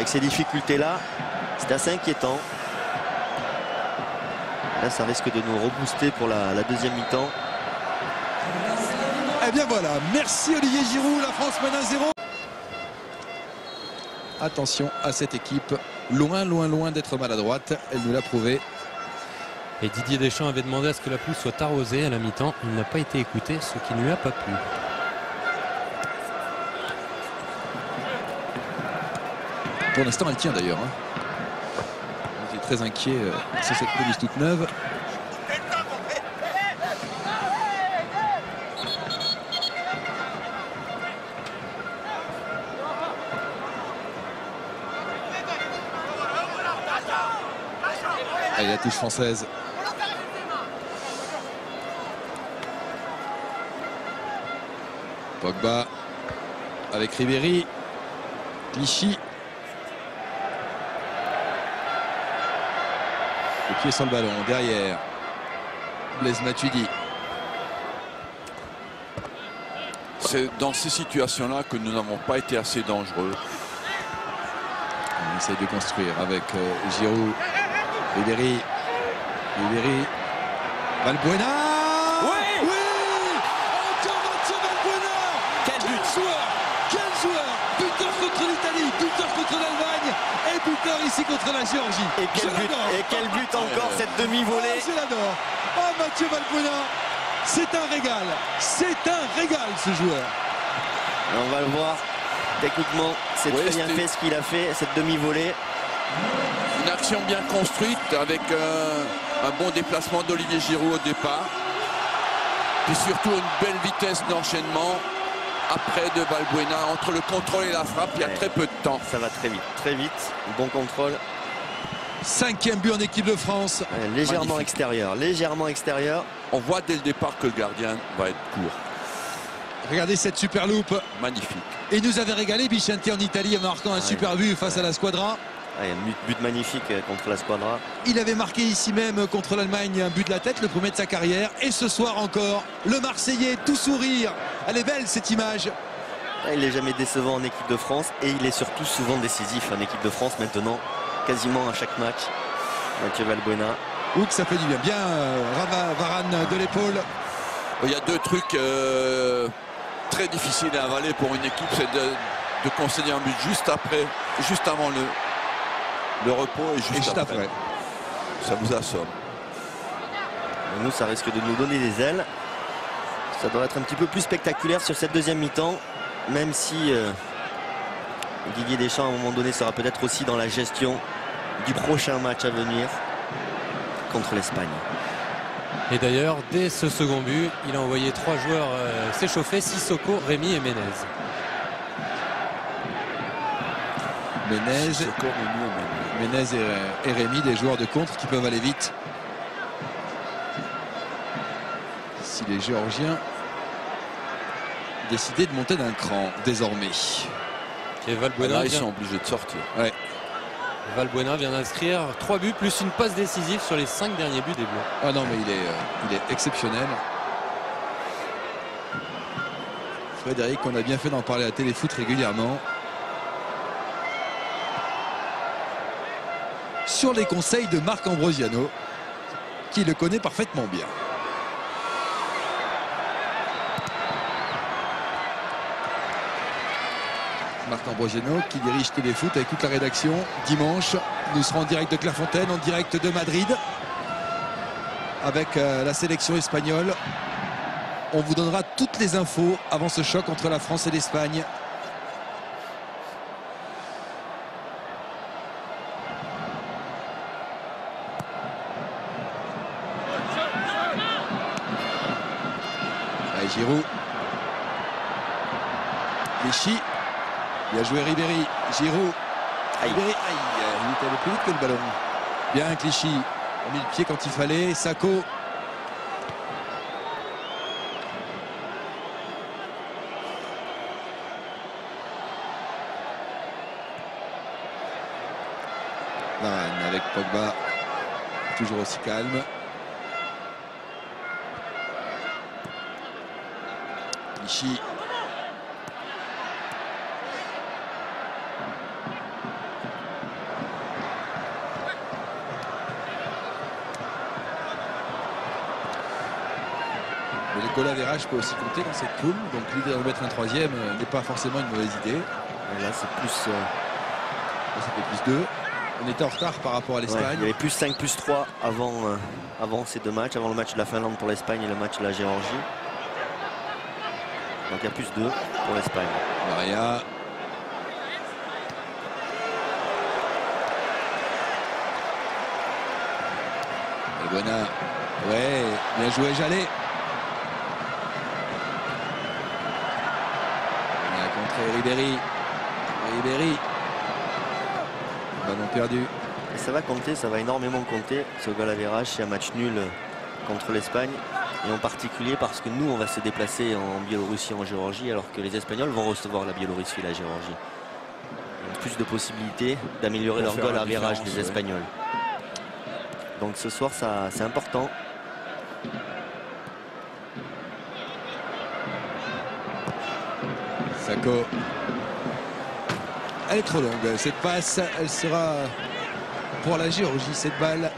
ces difficultés-là, c'est assez inquiétant. Là, ça risque de nous rebooster pour la deuxième mi-temps. Eh bien voilà, merci Olivier Giroud, la France mène 1-0. Attention à cette équipe, loin d'être maladroite, elle nous l'a prouvé. Et Didier Deschamps avait demandé à ce que la pelouse soit arrosée à la mi-temps. Il n'a pas été écouté, ce qui ne lui a pas plu. Pour l'instant, elle tient d'ailleurs. On était très inquiet sur cette pelouse toute neuve. Allez, la touche française. Pogba avec Ribéry. Clichy. Le pied sur le ballon. Derrière. Blaise Matuidi. C'est dans ces situations-là que nous n'avons pas été assez dangereux. On essaye de construire avec Giroud. Ribéry. Valbuena. Oui, Encore Mathieu Valbuena. quel but! Quel joueur. Buteur contre l'Italie, buteur contre l'Allemagne et buteur ici contre la Géorgie. Et quel but encore cette demi-volée. Je l'adore. Oh Mathieu Valbuena. C'est un régal. C'est un régal ce joueur. On va le voir. Techniquement, c'est très bien fait ce qu'il a fait, cette demi-volée. Une action bien construite avec un bon déplacement d'Olivier Giroud au départ. Puis surtout une belle vitesse d'enchaînement après de Valbuena. Entre le contrôle et la frappe, il y a très peu de temps. Ça va très vite. Bon contrôle. 5e but en équipe de France. Légèrement extérieur. On voit dès le départ que le gardien va être court. Regardez cette super loupe. Magnifique. Et il nous avait régalé Bichente en Italie en marquant un super but face à la Squadra. Il y a un but magnifique contre la Squadra. Il avait marqué ici même contre l'Allemagne un but de la tête, le premier de sa carrière. Et ce soir encore, le Marseillais tout sourire. Elle est belle cette image. Il n'est jamais décevant en équipe de France et il est surtout souvent décisif en équipe de France maintenant, quasiment à chaque match. Mathieu Valbuena. Ouh que ça fait du bien. Bien Varane de l'épaule. Il y a deux trucs très difficiles à avaler pour une équipe, c'est de concéder un but juste avant le repos et juste après. Ça vous assomme. Et nous, ça risque de nous donner des ailes. Ça doit être un petit peu plus spectaculaire sur cette deuxième mi-temps, même si Didier Deschamps à un moment donné sera peut-être aussi dans la gestion du prochain match à venir contre l'Espagne. Et d'ailleurs, dès ce second but, il a envoyé 3 joueurs s'échauffer, Sissoko, Rémy et Menez. Menez et Rémy, des joueurs de contre qui peuvent aller vite. Si les Géorgiens décidaient de monter d'un cran désormais. Et Valbuena, ils sont obligés de sortir. Ouais. Valbuena vient d'inscrire 3 buts plus une passe décisive sur les 5 derniers buts des Bleus. Ah non mais il est exceptionnel. Frédéric, on a bien fait d'en parler à Téléfoot régulièrement. Sur les conseils de Marc Ambrosiano, qui le connaît parfaitement bien. Marc Ambrosiano qui dirige Téléfoot avec toute la rédaction. Dimanche, nous serons en direct de Clairefontaine, en direct de Madrid, avec la sélection espagnole. On vous donnera toutes les infos avant ce choc entre la France et l'Espagne. Allez, Giroud. Clichy. Bien joué Ribéry. Giroud. Ribéry. Aïe, il était allé plus vite que le ballon. Bien Clichy. A mis le pied quand il fallait. Sakho. Varane avec Pogba. Toujours aussi calme. Clichy. Mais le goal average peut aussi compter dans cette poule, donc l'idée de remettre un troisième n'est pas forcément une mauvaise idée. Et là, c'est plus. Là, ça fait plus 2. On était en retard par rapport à l'Espagne. Ouais, il y avait plus 5, plus 3 avant ces deux matchs, avant le match de la Finlande pour l'Espagne et le match de la Géorgie. Donc il y a plus 2 pour l'Espagne. Maria. Valbuena. Ouais, bien joué Jallet. On a contré Ribéry. Ribéry. Ballon perdu. Et ça va compter, ça va énormément compter ce goal average. C'est un match nul contre l'Espagne. Et en particulier parce que nous, on va se déplacer en Biélorussie, en Géorgie, alors que les Espagnols vont recevoir la Biélorussie et la Géorgie. Ils ont plus de possibilités d'améliorer leur goal average, les Espagnols. Donc ce soir, c'est important. Sakho. Elle est trop longue, cette passe, elle sera pour la Géorgie, cette balle.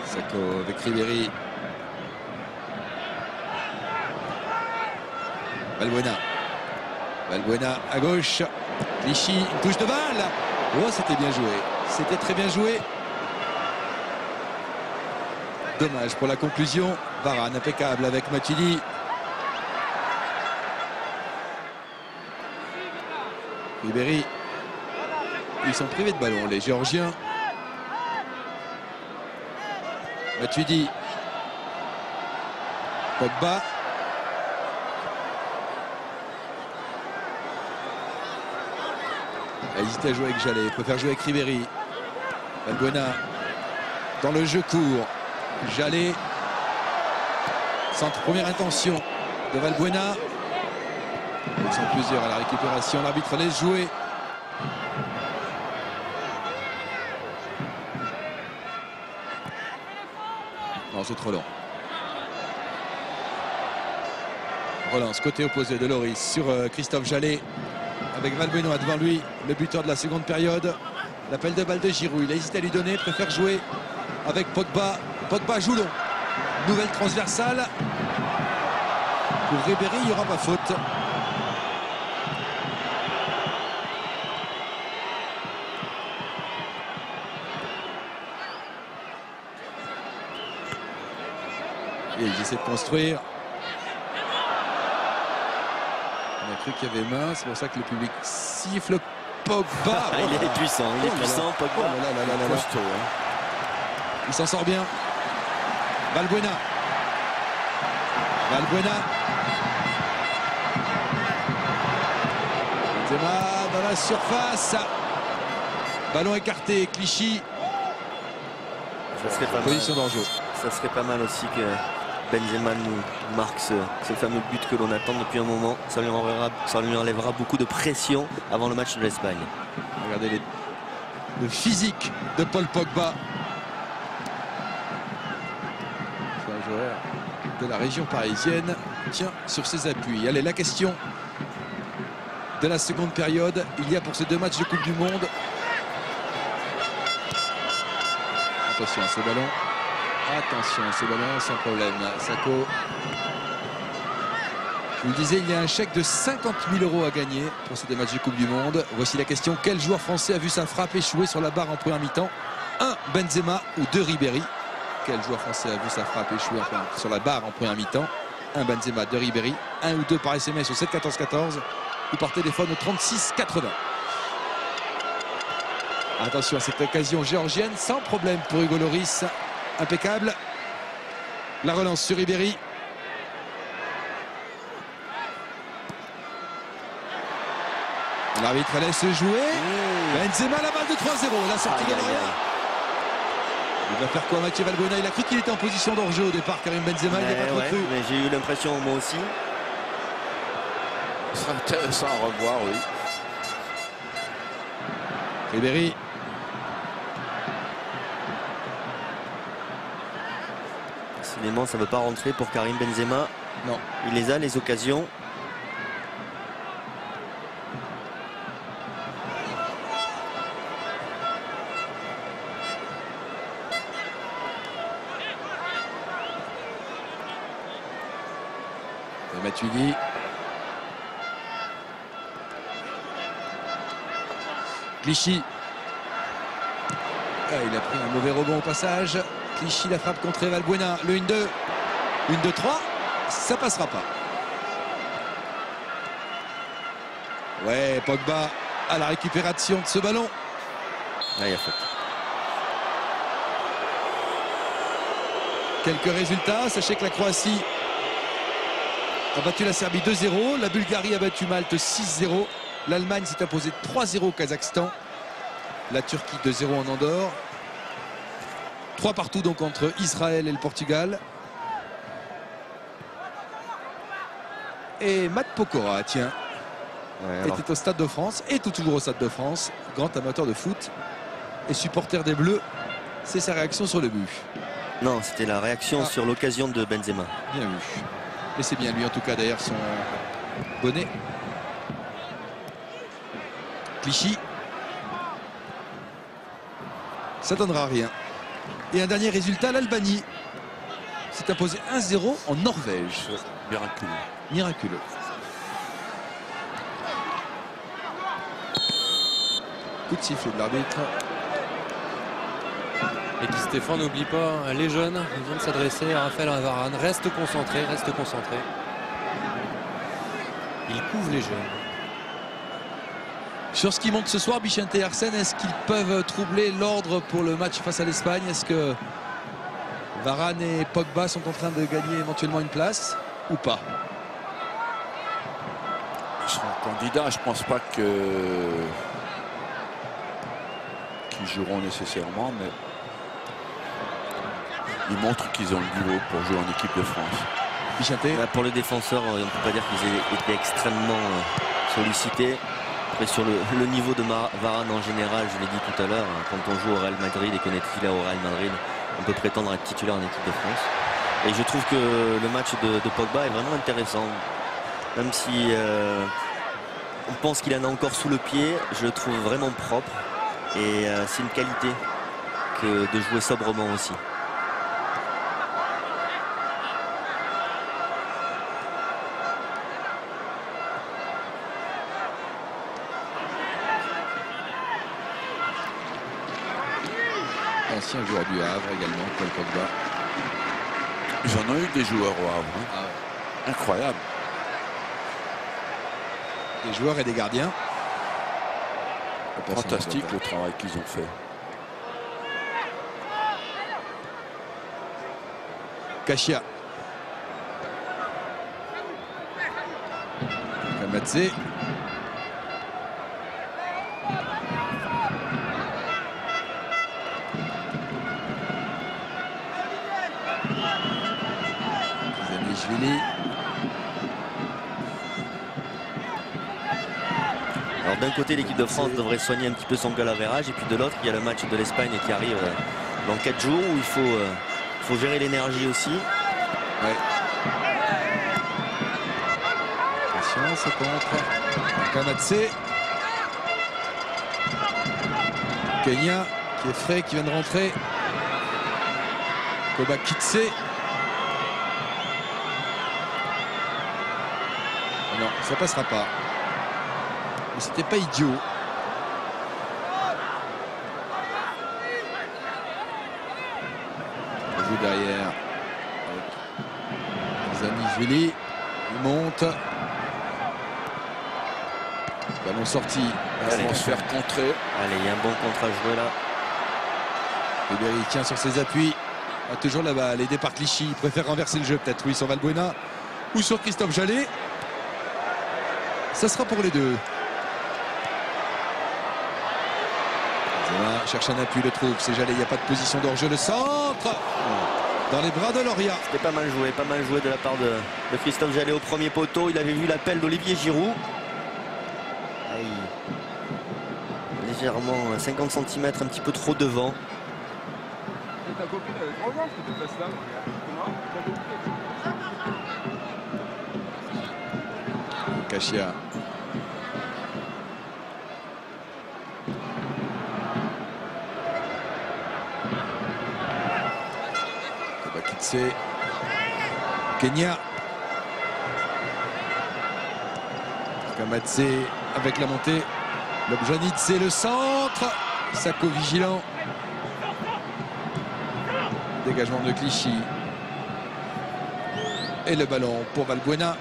Sakho avec Ribéry. Valbuena. Valbuena à gauche. Clichy, une touche de balle. Oh, c'était bien joué. C'était très bien joué. Dommage pour la conclusion. Varane impeccable avec Matuidi. Ribéry. Ils sont privés de ballon, les Géorgiens. Matuidi. Pogba. Il a hésité à jouer avec Jallet, il préfère jouer avec Ribéry. Valbuena dans le jeu court. Jallet. Centre, première intention de Valbuena. Ils sont plusieurs à la récupération. L'arbitre laisse jouer. Non, c'est trop long. Relance côté opposé de Loris sur Christophe Jallet. Avec Valbuena devant lui, le buteur de la seconde période. L'appel de balle de Giroud, il a hésité à lui donner, préfère jouer avec Pogba. Pogba joue long. Nouvelle transversale. Pour Ribéry, il n'y aura pas faute. Et ils essaient de construire. On a cru qu'il y avait main, c'est pour ça que le public siffle. Pogba. Il est puissant, Pogba. Oh là là là là là. Costaud, hein. Il s'en sort bien. Valbuena. Valbuena. Benzema dans la surface. Ballon écarté, Clichy. Ça serait pas mal. Position d'enjeu. Ça serait pas mal aussi que Benzema nous marque ce fameux but que l'on attend depuis un moment. Ça lui enlèvera beaucoup de pression avant le match de l'Espagne. Regardez le physique de Paul Pogba. C'est un joueur de la région parisienne. Tient sur ses appuis. Allez, la question de la seconde période. Il y a pour ces 2 matchs de Coupe du Monde. Attention à ce ballon. Attention à ce ballon, sans problème. Sakho. Je vous le disais, il y a un chèque de 50 000 € à gagner pour ces 2 matchs de Coupe du Monde. Voici la question. Quel joueur français a vu sa frappe échouer sur la barre en première mi-temps? 1 Benzema ou 2 Ribéry? Quel joueur français a vu sa frappe échouer sur la barre en première mi-temps? 1 Benzema, 2 Ribéry. 1 ou 2 par SMS au 7 14 14 ou par téléphone au 36 80. Attention à cette occasion géorgienne, sans problème pour Hugo Lloris. Impeccable. La relance sur Ribéry. L'arbitre laisse jouer. Benzema, la balle de 3-0. La sortie de rien. Il va faire quoi Mathieu Valbuena? Il a cru qu'il était en position d'hors-jeu au départ, Karim Benzema. Il n'a pas trop cru. Mais j'ai eu l'impression, moi aussi. C'est intéressant à revoir, oui. Ribéry. Décidément, ça ne veut pas rentrer pour Karim Benzema. Non. Il les a, les occasions. Matuidi. Clichy. Ah, il a pris un mauvais rebond au passage. Clichy, la frappe contre Valbuena. Le 1-2. 1-2-3. Ça passera pas. Ouais, Pogba à la récupération de ce ballon. Ah, il y a faute. Quelques résultats. Sachez que la Croatie a battu la Serbie 2-0. La Bulgarie a battu Malte 6-0. L'Allemagne s'est imposée 3-0 au Kazakhstan. La Turquie 2-0 en Andorre. 3 partout donc entre Israël et le Portugal. Et Matt Pokora, tiens, était au Stade de France, et toujours au Stade de France. Grand amateur de foot et supporter des Bleus. C'est sa réaction sur le but. Non, c'était la réaction sur l'occasion de Benzema. Bien vu. Et c'est bien lui en tout cas d'ailleurs son bonnet. Clichy. Ça donnera rien. Et un dernier résultat, l'Albanie s'est imposé 1-0 en Norvège. Miraculeux. Miraculeux. Coup de sifflet de l'arbitre. Et qui Stéphane n'oublie pas les jeunes. Il vient de s'adresser à Raphaël Varane. Reste concentré, reste concentré. Il couvre les jeunes. Sur ce qui monte ce soir, Bichente et Arsène, est-ce qu'ils peuvent troubler l'ordre pour le match face à l'Espagne? Est-ce que Varane et Pogba sont en train de gagner éventuellement une place ou pas? Ils seront candidats, je pense pas qu'ils joueront nécessairement, mais ils montrent qu'ils ont le niveau pour jouer en équipe de France. Bichente. Pour le défenseur, on ne peut pas dire qu'ils aient été extrêmement sollicités. Après, sur le niveau de Varane en général, je l'ai dit tout à l'heure, quand on joue au Real Madrid et qu'on est titulaire au Real Madrid, on peut prétendre être titulaire en équipe de France. Et je trouve que le match de Pogba est vraiment intéressant. Même si on pense qu'il en a encore sous le pied, je le trouve vraiment propre. Et c'est une qualité que de jouer sobrement aussi. Ancien joueur du Havre également, Paul Pogba. Ils en ont eu des joueurs au Havre. Hein. Ah ouais. Incroyable. Des joueurs et des gardiens. Fantastique le travail qu'ils ont fait. Kachia. Kamadze. Danishvili. Alors d'un côté, l'équipe de France devrait soigner un petit peu son goal average, et puis de l'autre, il y a le match de l'Espagne qui arrive dans 4 jours où il faut gérer l'énergie aussi. Ouais. Attention, c'est contre Kamatse. Kenya qui est frais, qui vient de rentrer. Kobakitse. Non, ça passera pas. Mais c'était pas idiot. On joue derrière. Danishvili. Il monte. Ballon sorti. Ils vont se faire contrer. Allez, il y a un bon contre à jouer là. Ribéry tient sur ses appuis. Ah, toujours la balle, aidé par Clichy. Il préfère renverser le jeu peut-être, oui, sur Valbuena ou sur Christophe Jallet. Ça sera pour les deux. Benzema cherche un appui, le trouve. C'est Jallet, il n'y a pas de position d'hors-jeu. Le centre dans les bras de Loria. C'était pas mal joué de la part de Christophe Jallet au premier poteau. Il avait vu l'appel d'Olivier Giroud. Aïe. Légèrement 50 cm, un petit peu trop devant. Ta copine elle est trop grande que tu fasses là. Kachia. Kobakitse. Kenya. Kamatse avec la montée. Lobjanitse, le centre. Sako vigilant. Dégagement de Clichy. Et le ballon pour Valbuena.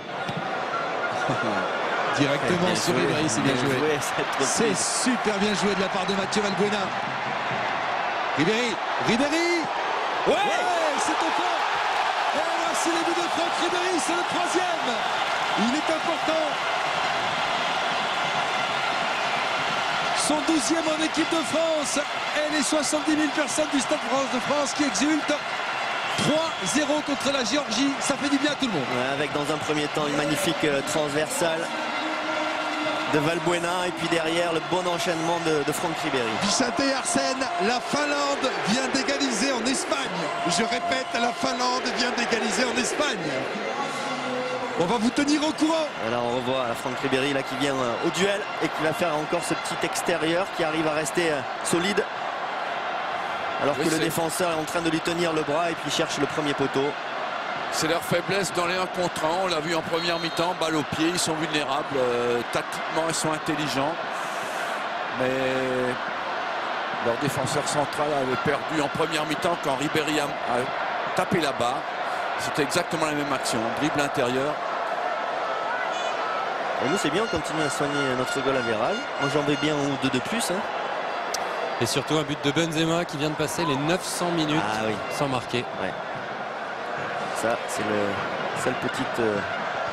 Directement sur Ribéry, c'est bien joué. C'est super bien joué de la part de Mathieu Valbuena. Ribéry. Ouais, c'est au fond. Et voici le but de Franck Ribéry, c'est le 3e. Il est important. Son 12e en équipe de France. Et les 70 000 personnes du Stade de France qui exultent. 3-0 contre la Géorgie, ça fait du bien à tout le monde. Ouais, avec dans un premier temps une magnifique transversale de Valbuena, et puis derrière le bon enchaînement de Franck Ribéry. Vicente Arsène, la Finlande vient d'égaliser en Espagne. Je répète, la Finlande vient d'égaliser en Espagne. On va vous tenir au courant. Là on revoit Franck Ribéry là, qui vient au duel et qui va faire encore ce petit extérieur qui arrive à rester solide. Alors que le défenseur est en train de lui tenir le bras et puis cherche le premier poteau. C'est leur faiblesse dans les 1 contre 1. On l'a vu en première mi-temps, balle au pied. Ils sont vulnérables. Tactiquement, ils sont intelligents. Mais leur défenseur central avait perdu en première mi-temps quand Ribéry a tapé la barre. C'était exactement la même action. Dribble intérieur. Et nous, c'est bien, on continue à soigner notre goal average. Moi, j'en veux bien 1 ou 2 de plus. Hein. Et surtout un but de Benzema qui vient de passer les 900 minutes sans marquer. Ouais. Ça, c'est la seule petite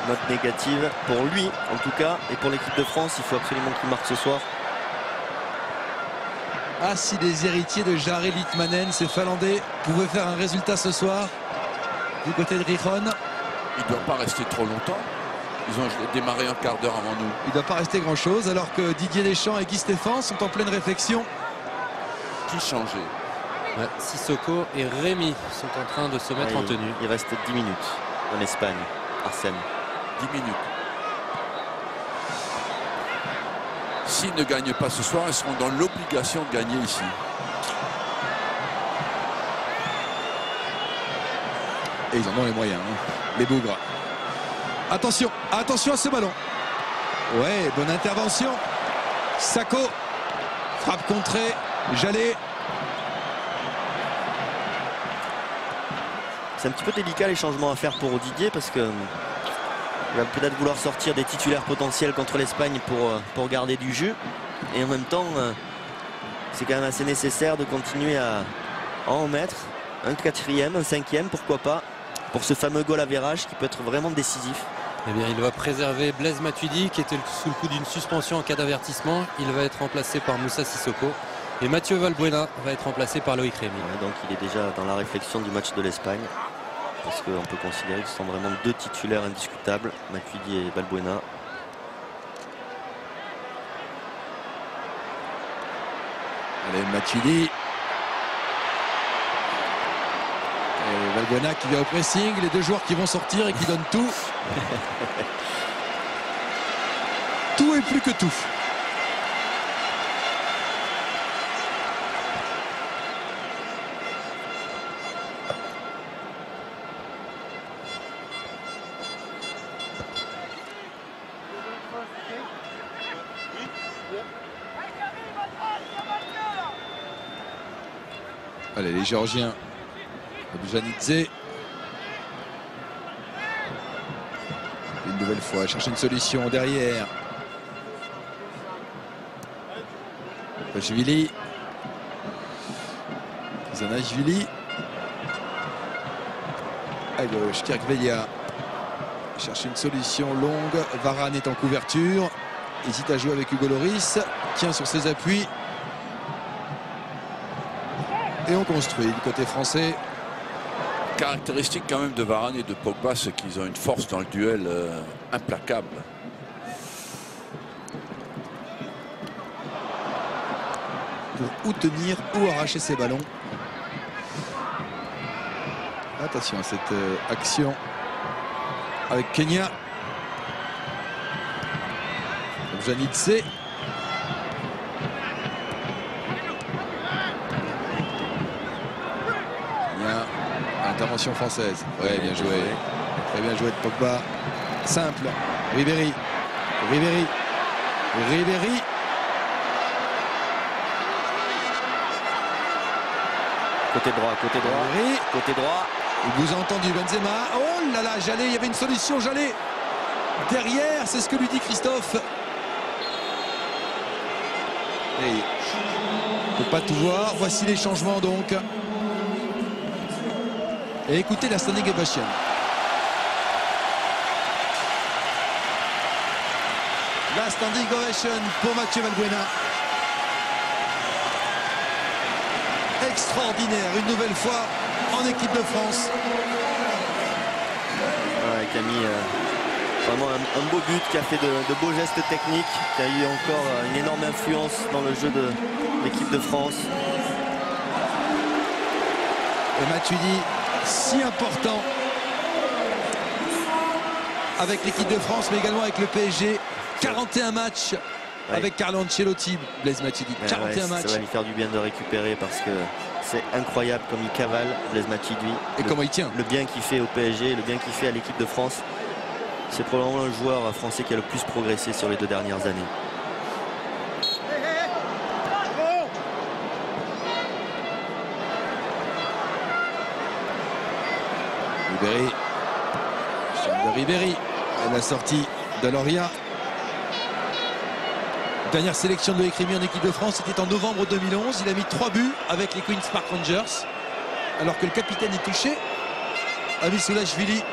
note négative pour lui, en tout cas. Et pour l'équipe de France, il faut absolument qu'il marque ce soir. Ah, si les héritiers de Jari Litmanen, ces Finlandais, pouvaient faire un résultat ce soir du côté de Rijon. Il ne doit pas rester trop longtemps. Ils ont démarré un quart d'heure avant nous. Il ne doit pas rester grand-chose, alors que Didier Deschamps et Guy Stéphane sont en pleine réflexion. Qui changeait? Ouais, Sissoko et Rémy sont en train de se mettre en tenue. Il reste 10 minutes en Espagne. Arsène. 10 minutes. S'ils ne gagnent pas ce soir, ils seront dans l'obligation de gagner ici. Et ils en ont les moyens, hein. Les bougres. Attention, attention à ce ballon. Ouais, bonne intervention. Sako. Frappe contrée. Jallet. C'est un petit peu délicat les changements à faire pour Didier parce que il va peut-être vouloir sortir des titulaires potentiels contre l'Espagne pour garder du jus. Et en même temps, c'est quand même assez nécessaire de continuer à en mettre un 4e, un 5e, pourquoi pas, pour ce fameux goal average qui peut être vraiment décisif. Eh bien, il va préserver Blaise Matuidi qui était sous le coup d'une suspension en cas d'avertissement. Il va être remplacé par Moussa Sissoko. Et Mathieu Valbuena va être remplacé par Loïc Rémy. Ouais, donc il est déjà dans la réflexion du match de l'Espagne. parce qu'on peut considérer que ce sont vraiment deux titulaires indiscutables, Matuidi et Balbuena. Allez, Matuidi. Et Balbuena qui vient au pressing, les deux joueurs qui vont sortir et qui donnent tout. Tout et plus que tout. Allez, les Géorgiens. Aboujanidze. Une nouvelle fois, chercher une solution derrière. Zanashvili. Zanashvili. À gauche, Kirkvelia. Cherche une solution longue. Varane est en couverture. Hésite à jouer avec Hugo Lloris. Tient sur ses appuis. Et on construit du côté français. Caractéristique quand même de Varane et de Pogba, c'est qu'ils ont une force dans le duel implacable. Pour ou tenir ou arracher ses ballons. Attention à cette action avec Kenya. Janitze. Intervention française. Ouais, bien joué. Très bien joué de Pogba. Simple. Ribéry. Ribéry. Ribéry. Côté droit, côté droit. Ribéry. Côté droit. Il vous a entendu, Benzema. Oh là là, Jallet, il y avait une solution, Jallet. Derrière, c'est ce que lui dit Christophe. Et il ne peut pas tout voir. Voici les changements donc. Et écoutez la standing ovation. La standing ovation pour Mathieu Balbuena. Extraordinaire, une nouvelle fois en équipe de France. Ouais, qui a mis vraiment un beau but, qui a fait de beaux gestes techniques, qui a eu encore une énorme influence dans le jeu de l'équipe de France. Et Matuidi, si important avec l'équipe de France mais également avec le PSG. 41 matchs avec Carlo Ancelotti, Blaise Matuidi. 41 matchs. Ça va lui faire du bien de récupérer parce que c'est incroyable comme il cavale, Blaise Matuidi. Et comment il tient. Le bien qu'il fait au PSG, le bien qu'il fait à l'équipe de France. C'est probablement le joueur français qui a le plus progressé sur les 2 dernières années. Ribéry. De Ribéry. À la sortie de Loria. Dernière sélection de Ekrimi en équipe de France, c'était en novembre 2011. Il a mis 3 buts avec les Queen's Park Rangers. Alors que le capitaine est touché. Amissoulashvili.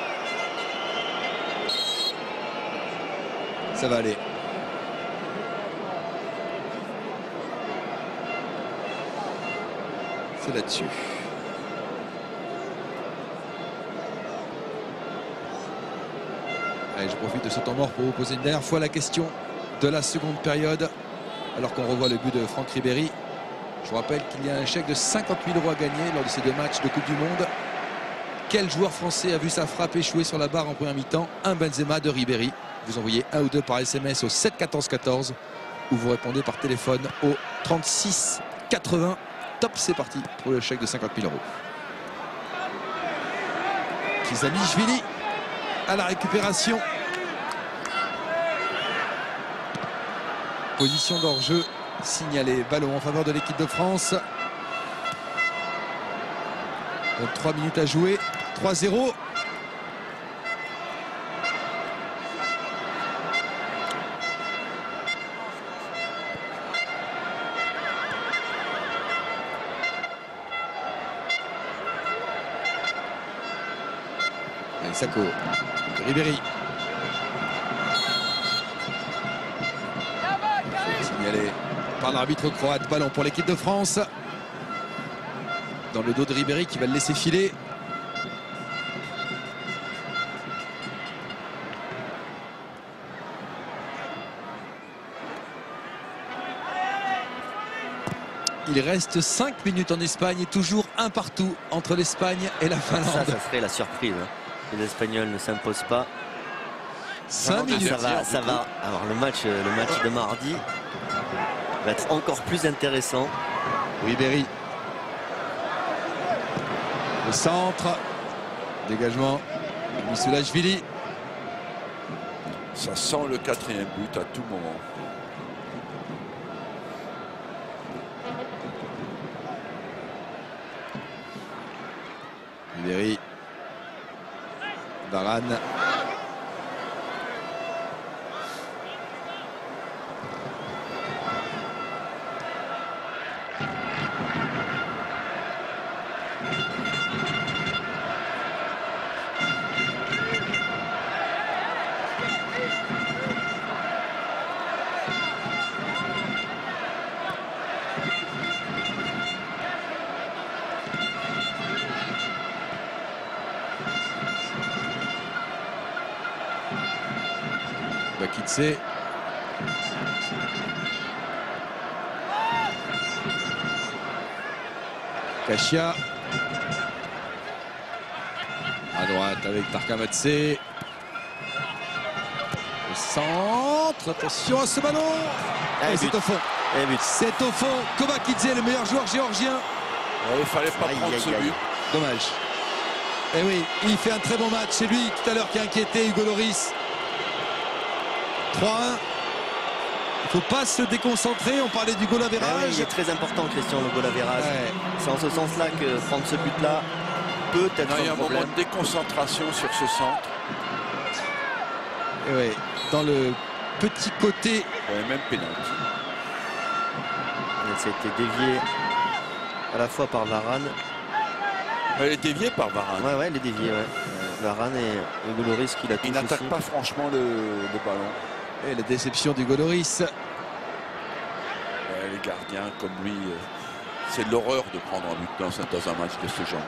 Ça va aller. C'est là-dessus. Allez, je profite de ce temps mort pour vous poser une dernière fois la question de la seconde période. Alors qu'on revoit le but de Franck Ribéry. Je vous rappelle qu'il y a un chèque de 50 000 € à gagner lors de ces 2 matchs de Coupe du Monde. Quel joueur français a vu sa frappe échouer sur la barre en première mi-temps? Un Benzema, de Ribéry. Vous envoyez 1 ou 2 par SMS au 7 14 14 ou vous répondez par téléphone au 36 80. Top, c'est parti pour le chèque de 50 000 €. Kizanishvili à la récupération. Position d'hors-jeu signalée. Ballon en faveur de l'équipe de France. Donc 3 minutes à jouer. 3-0. Allez, Sako. Ribéry. Signalé par l'arbitre croate. Ballon pour l'équipe de France. Dans le dos de Ribéry qui va le laisser filer. Il reste 5 minutes en Espagne et toujours un partout entre l'Espagne et la Finlande. Ça serait la surprise. Hein. Les Espagnols ne s'imposent pas. 5 minutes. Ça va. Alors le match de mardi va être encore plus intéressant. Ribéry. Le centre. Dégagement. Missoulashvili. Ça sent le 4e but à tout moment. Ribéry. Varane. Bakitse. Kachia. À droite avec Tarkamadse. Le centre. Attention à ce ballon. Et c'est au fond. C'est au fond. Kobakidze, le meilleur joueur géorgien. Il fallait pas prendre ce but. Dommage. Et oui, il fait un très bon match. C'est lui tout à l'heure qui a inquiété Hugo Lloris. 3-1. Il ne faut pas se déconcentrer. On parlait du goal average. Oui, il est très important, Christian, le goal average. Ouais. C'est en ce sens-là que prendre ce but-là peut être un problème. Il y a un moment de déconcentration sur ce centre. Et oui, dans le petit côté. Ouais, même pénalty. Ça a été dévié à la fois par Varane. Elle est déviée par Varane. Ouais, elle est déviée. Ouais. Varane et Hugo Lloris qui la touche. Il n'attaque pas franchement le ballon. Et la déception d'Hugo Lloris. Les gardiens comme lui, c'est l'horreur de prendre un but dans un match de ce genre.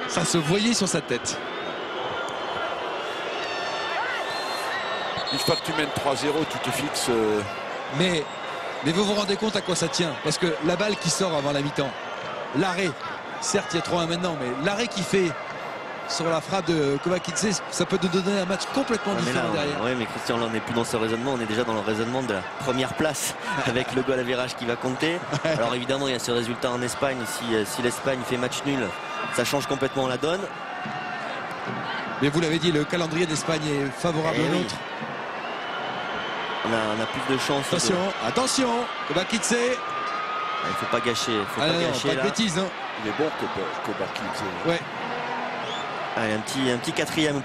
Ça se voyait sur sa tête. Une fois que tu mènes 3-0, tu te fixes. Mais vous vous rendez compte à quoi ça tient? Parce que la balle qui sort avant la mi-temps, l'arrêt, certes il y a 3-1 maintenant, mais l'arrêt qui fait sur la frappe de Kobakidze, ça peut nous donner un match complètement différent derrière. Oui, mais Christian, là on n'est plus dans ce raisonnement, on est déjà dans le raisonnement de la première place avec le goal à virage qui va compter. Alors évidemment il y a ce résultat en Espagne, si l'Espagne fait match nul, ça change complètement la donne. Mais vous l'avez dit, le calendrier d'Espagne est favorable au nôtre. On a plus de chance. Attention, Kobakidze. Il ne faut pas gâcher. Pas de bêtises. Hein. Il est bon Kobakidze. Ouais. Allez, un petit 4e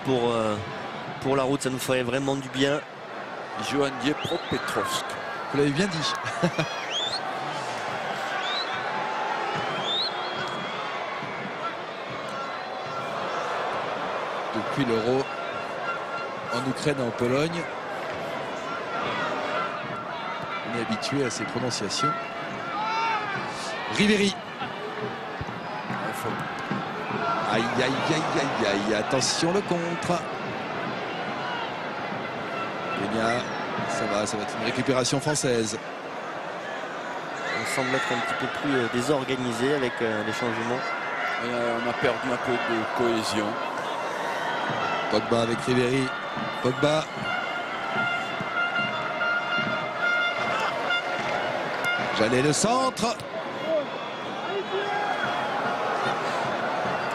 pour la route, ça nous ferait vraiment du bien. Johan Dniepropetrovsk. Vous l'avez bien dit. Depuis l'Euro en Ukraine et en Pologne, on est habitué à ces prononciations. Ribéry. Aïe, aïe, aïe, aïe, aïe. Attention le contre. Peña, ça va être une récupération française. On semble être un petit peu plus désorganisé avec les changements. On a perdu un peu de cohésion. Pogba avec Ribéry. Pogba. J'allais le centre.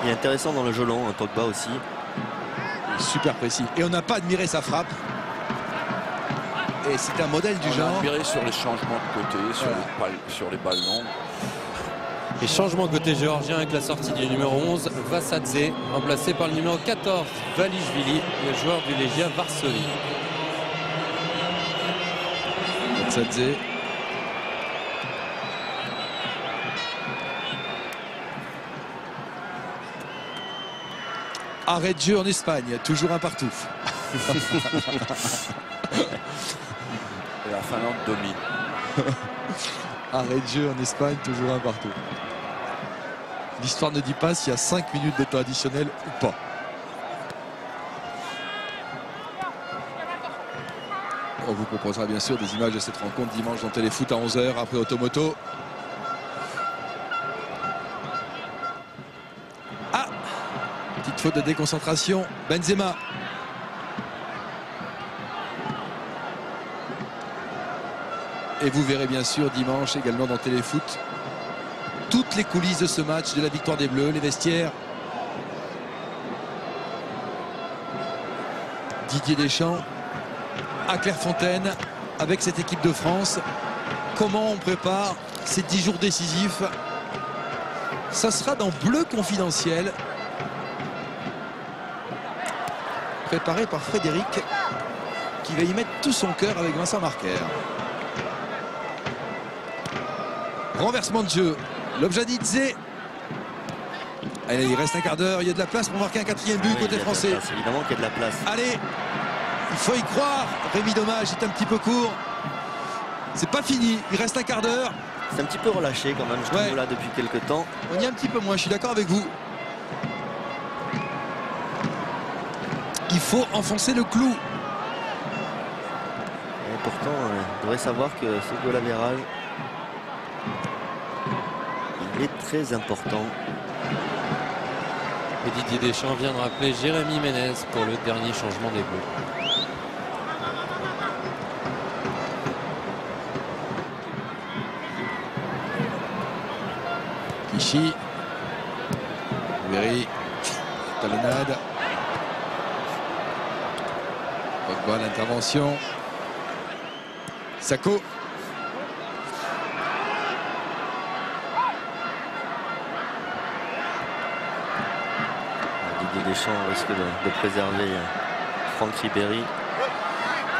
Il est intéressant dans le jeu long, Pogba aussi. Super précis. Et on n'a pas admiré sa frappe. Et c'est un modèle du genre. On a admiré sur les changements de côté, sur les balles longues. Et changement de côté géorgien avec la sortie du numéro 11, Vassadze, remplacé par le numéro 14, Valishvili, le joueur du Legia Varsovie. Vassadze. Arrêt de jeu en Espagne, toujours un partout. Et la Finlande domine. Arrêt de jeu en Espagne, toujours un partout. L'histoire ne dit pas s'il y a 5 minutes de temps additionnel ou pas. On vous proposera bien sûr des images de cette rencontre dimanche dans Téléfoot à 11 h après Automoto. Ah, petite faute de déconcentration. Benzema. Et vous verrez bien sûr dimanche également dans Téléfoot toutes les coulisses de ce match, de la victoire des Bleus, les vestiaires. Didier Deschamps à Clairefontaine avec cette équipe de France. Comment on prépare ces 10 jours décisifs? Ça sera dans Bleu Confidentiel, préparé par Frédéric, qui va y mettre tout son cœur avec Vincent Marquer. Renversement de jeu, Lobjanidze. Allez, il reste un quart d'heure, il y a de la place pour marquer un 4e but côté français. Évidemment qu'il y a de la place. Allez, il faut y croire. Rémi Dommage est un petit peu court. C'est pas fini, il reste un quart d'heure. C'est un petit peu relâché quand même, je trouve, là depuis quelques temps. On y est un petit peu moins, je suis d'accord avec vous. Il faut enfoncer le clou. Et pourtant, on devrait savoir que ce goal average, il est très important. Et Didier Deschamps vient de rappeler Jérémy Ménez pour le dernier changement des Bleus. Clichy. Véry. Talonnade. Pogba, l'intervention. Sakho. Didier Deschamps risque de préserver Franck Ribéry.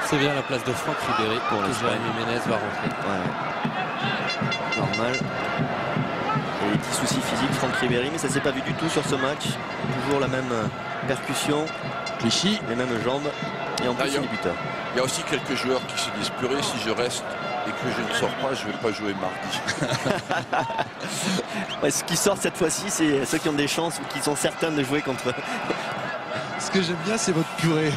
C'est bien la place de Franck Ribéry pour que Jérémy Ménez va rentrer. Ouais. Normal. Et des petits soucis physiques, Franck Ribéry, mais ça s'est pas vu du tout sur ce match. Toujours la même percussion, Clichy, les mêmes jambes, et en plus il est buteur. Il y a aussi quelques joueurs qui se disent purée, si je reste et que je ne sors pas, je ne vais pas jouer mardi. Ouais, ce qui sort cette fois-ci, c'est ceux qui ont des chances ou qui sont certains de jouer contre eux. Ce que j'aime bien, c'est votre purée.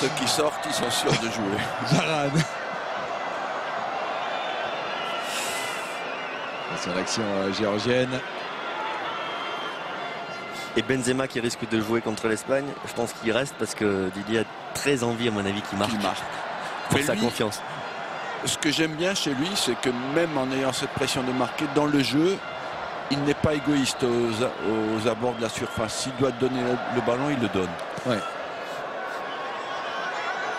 Ceux qui sortent, ils sont sûrs de jouer. Varane. Sur l'action géorgienne. Et Benzema qui risque de jouer contre l'Espagne, je pense qu'il reste parce que Didier a très envie, à mon avis, qu'il marque. Pour sa confiance. Ce que j'aime bien chez lui, c'est que même en ayant cette pression de marquer dans le jeu, il n'est pas égoïste aux abords de la surface. S'il doit donner le ballon, il le donne. Ouais.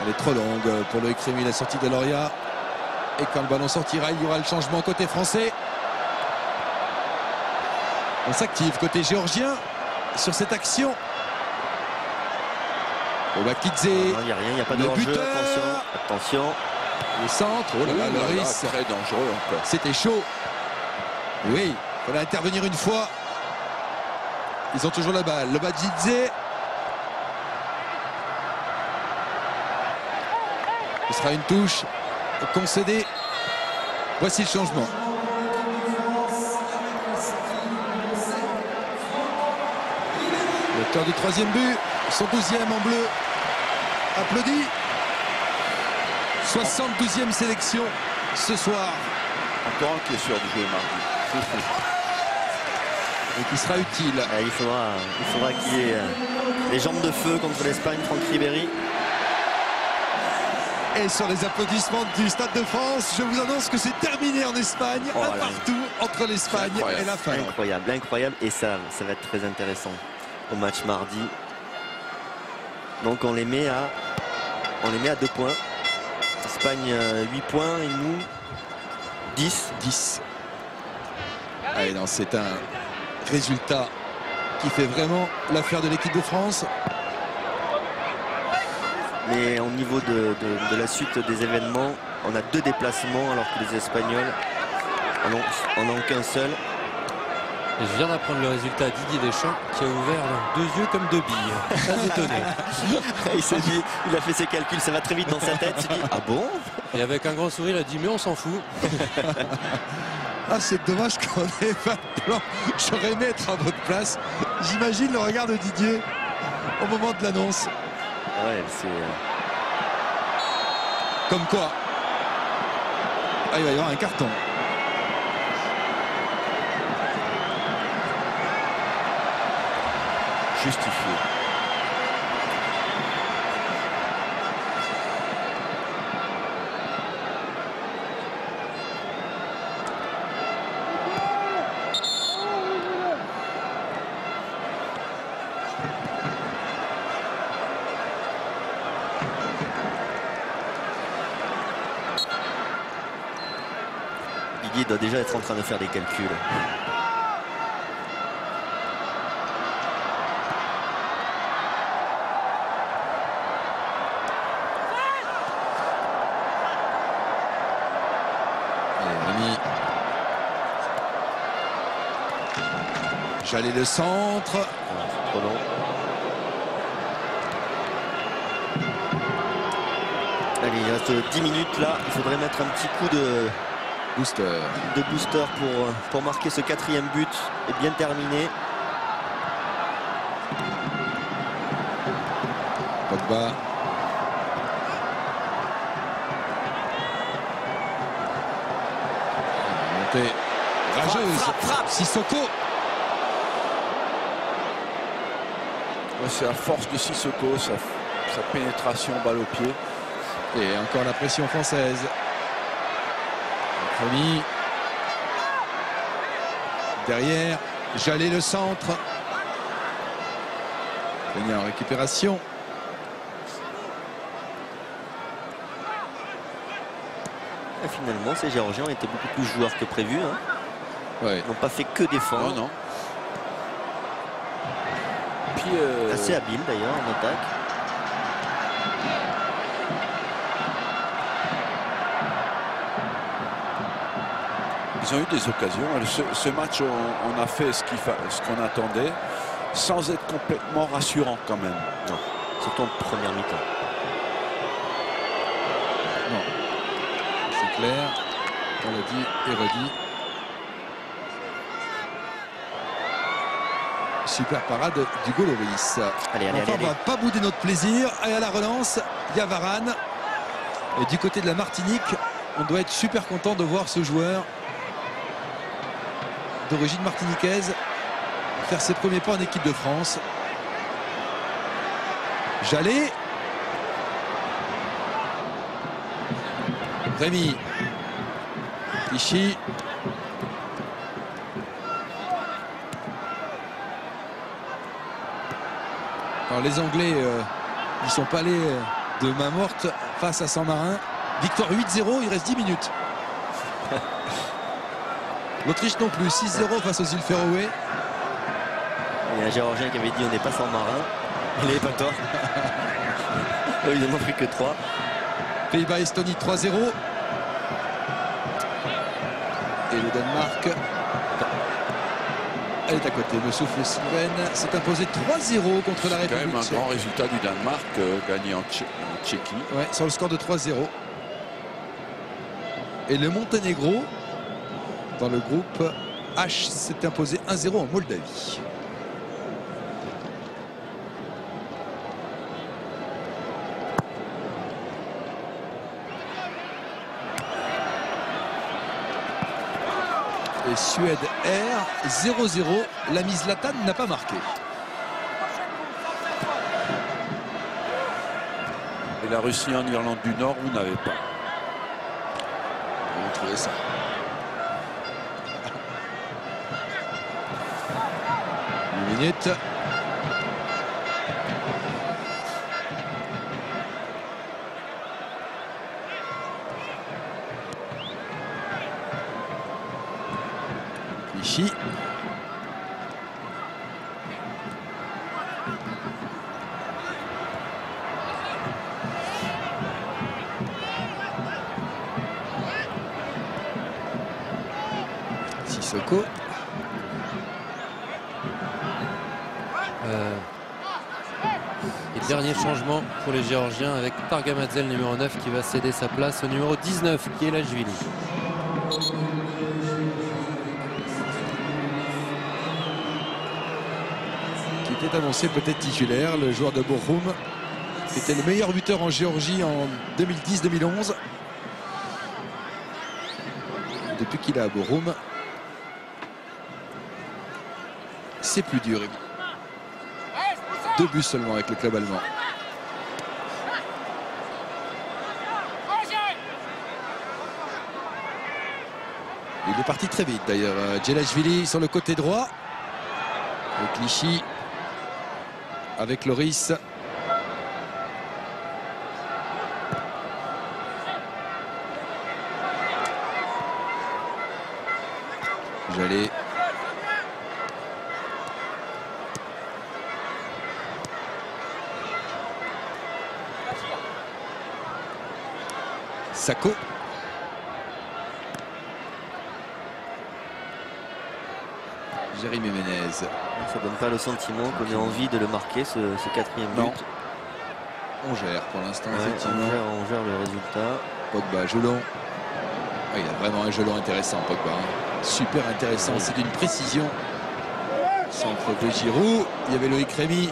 Elle est trop longue pour Loïc Rémy, la sortie de Loria. Et quand le ballon sortira, il y aura le changement côté français. On s'active côté géorgien sur cette action. Obakidze. Il n'y a rien, il n'y a pas de hors-jeu. Attention. Le centre. Oh là là, Loris. Très dangereux encore. C'était chaud. Oui, il fallait intervenir une fois. Ils ont toujours la balle. Lobakidze. Ce sera une touche concédée. Voici le changement. L'auteur du 3e but, son 12e en bleu, applaudi. 72e sélection ce soir. Encore un qui est sûr de jouer mardi. Et qui sera utile. Il faudra qu'il y ait les jambes de feu contre l'Espagne, Franck Ribéry. Et sur les applaudissements du Stade de France, je vous annonce que c'est terminé en Espagne, un partout entre l'Espagne et la Finlande. Incroyable, incroyable. Et ça va être très intéressant au match mardi. Donc on les met à 2 points. Espagne 8 points et nous 10. Allez, non, c'est un résultat qui fait vraiment l'affaire de l'équipe de France. Mais au niveau de la suite des événements, on a 2 déplacements alors que les Espagnols en ont qu'un seul. Et je viens d'apprendre le résultat à Didier Deschamps qui a ouvert 2 yeux comme 2 billes. Très étonné. Il s'est dit, il a fait ses calculs, ça va très vite dans sa tête. Il s'est dit, ah bon? Et avec un grand sourire, il a dit mais on s'en fout. Ah, c'est dommage qu'on n'ait pas de plan. J'aurais aimé être à votre place. J'imagine le regard de Didier au moment de l'annonce. Ouais, Comme quoi, il va y avoir un carton. Justifié. Didier doit déjà être en train de faire des calculs. J'allais le centre. Trop long. Allez, il reste 10 minutes là. Il faudrait mettre un petit coup de booster pour marquer ce 4e but et bien terminer. Pogba. Montée rageuse. Frappe. Sissoko. C'est la force de Sissoko, sa pénétration balle au pied. Et encore la pression française. Promis. Derrière, Jallet le centre. Peña en récupération. Et finalement, ces Géorgiens étaient beaucoup plus joueurs que prévu. Hein. Ouais. Ils n'ont pas fait que défendre. Non. Puis, assez habile d'ailleurs en attaque. Ils ont eu des occasions. Ce match, on a fait ce qu'on attendait, sans être complètement rassurant quand même. Non, surtout en première mi-temps. Non, c'est clair. On l'a dit et redit. Super parade du Goloris. Allez. On va pas bouder notre plaisir. Et à la relance, il y a Varane. Et du côté de la Martinique, on doit être super content de voir ce joueur d'origine martiniquaise faire ses premiers pas en équipe de France. Jallet. Rémi. Clichy. Alors les Anglais, ils sont pas allés de main morte face à Saint-Marin. Victoire 8-0, il reste 10 minutes. L'Autriche non plus, 6-0 face aux îles Féroé. Il y a un Géorgien qui avait dit on n'est pas sans marin. Il n'avait pas tort. Ils n'en ont pris que 3. Pays-Bas-Estonie 3-0. Et le Danemark, elle est à côté. Le souffle Sylvain s'est imposé 3-0 contre la C'est quand même République un tchèque. grand résultat du Danemark, gagné en Tchéquie. Ouais, sur le score de 3-0. Et le Monténégro, dans le groupe H, s'est imposé 1-0 en Moldavie. Et Suède R 0-0. L'ami Zlatan n'a pas marqué. Et la Russie en Irlande du Nord, vous n'avez pas. On va trouver ça. Une minute. Clichy. Sissoko. Et dernier changement pour les Géorgiens avec Targamadze, numéro 9, qui va céder sa place au numéro 19, qui est Lachvili. Qui était annoncé peut-être titulaire, le joueur de Bochum. qui était le meilleur buteur en Géorgie en 2010-2011. Depuis qu'il est à Borum, c'est plus dur. 2 buts seulement avec le club allemand. Il est parti très vite d'ailleurs. Djelashvili sur le côté droit. Et Clichy avec Loris. Jallet. Sako. Jérémy Ménez. Ça donne pas le sentiment qu'on ait envie de le marquer, ce 4e but. Non. On gère pour l'instant, Ouais, effectivement. on gère le résultat. Pogba, Gelon. Ah, il a vraiment un Gelon intéressant, Pogba. Hein. Super intéressant, c'est d'une précision. Centre de Giroud. Il y avait Loïc Rémy.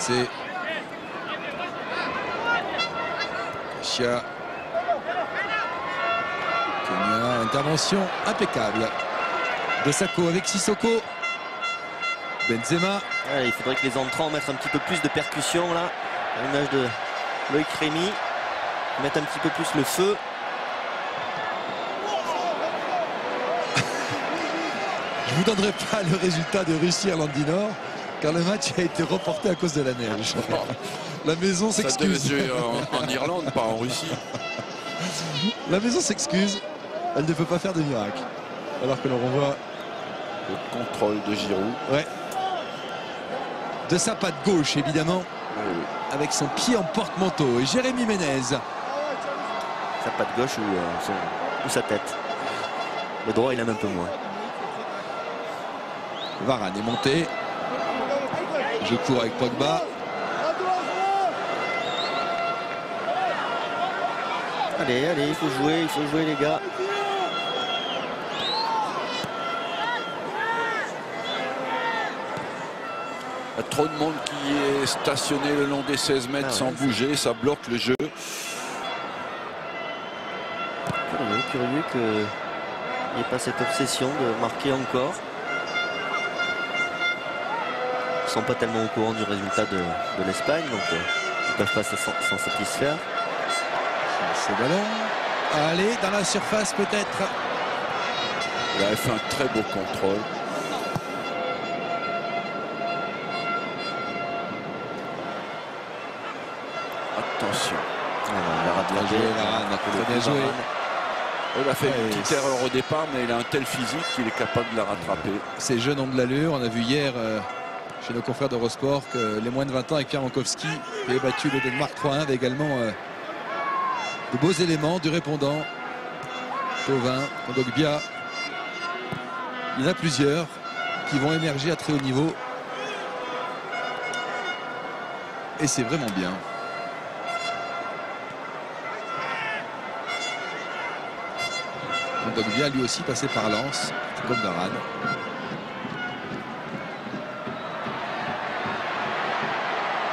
C'est Kasia. Kenya, intervention impeccable de Sako avec Sissoko. Benzema. Ah, il faudrait que les entrants mettent un petit peu plus de percussion là, à l'image de Loïc Rémy, mettre un petit peu plus le feu. Je vous donnerai pas le résultat de Russie-Irlande du Nord, car le match a été reporté à cause de la neige. La maison Ça devait s'excuse. se jouer en Irlande, pas en Russie. La maison s'excuse. Elle ne peut pas faire de miracle. Alors que l'on renvoie Le contrôle de Giroud. de sa patte gauche, évidemment, avec son pied en porte-manteau. Et Jérémy Ménez. Sa patte gauche ou sa tête. Le droit, il aime un peu moins. Varane est monté. Je cours avec Pogba. Allez, il faut jouer les gars. Il y a trop de monde qui est stationné le long des 16 mètres sans bouger, ça bloque le jeu. Curieux qu'il n'y ait pas cette obsession de marquer encore. Ils ne sont pas tellement au courant du résultat de l'Espagne, donc ils ne peuvent pas s'en satisfaire. Ce ballon. Allez, dans la surface peut-être. Il a fait un très beau contrôle. Attention. Il a rattrapé. Très bien joué. Il a fait une petite erreur au départ, mais il a un tel physique qu'il est capable de la rattraper. Ces jeunes ont de l'allure. On a vu hier chez nos confrères d'Eurosport que les moins de 20 ans avec Pierre Mankowski, qui avait battu le Danemark 3-1, avait également de beaux éléments, du répondant. Thauvin, Kondogbia. Il y en a plusieurs qui vont émerger à très haut niveau. Et c'est vraiment bien. Kondogbia lui aussi passé par Lens, comme Varane.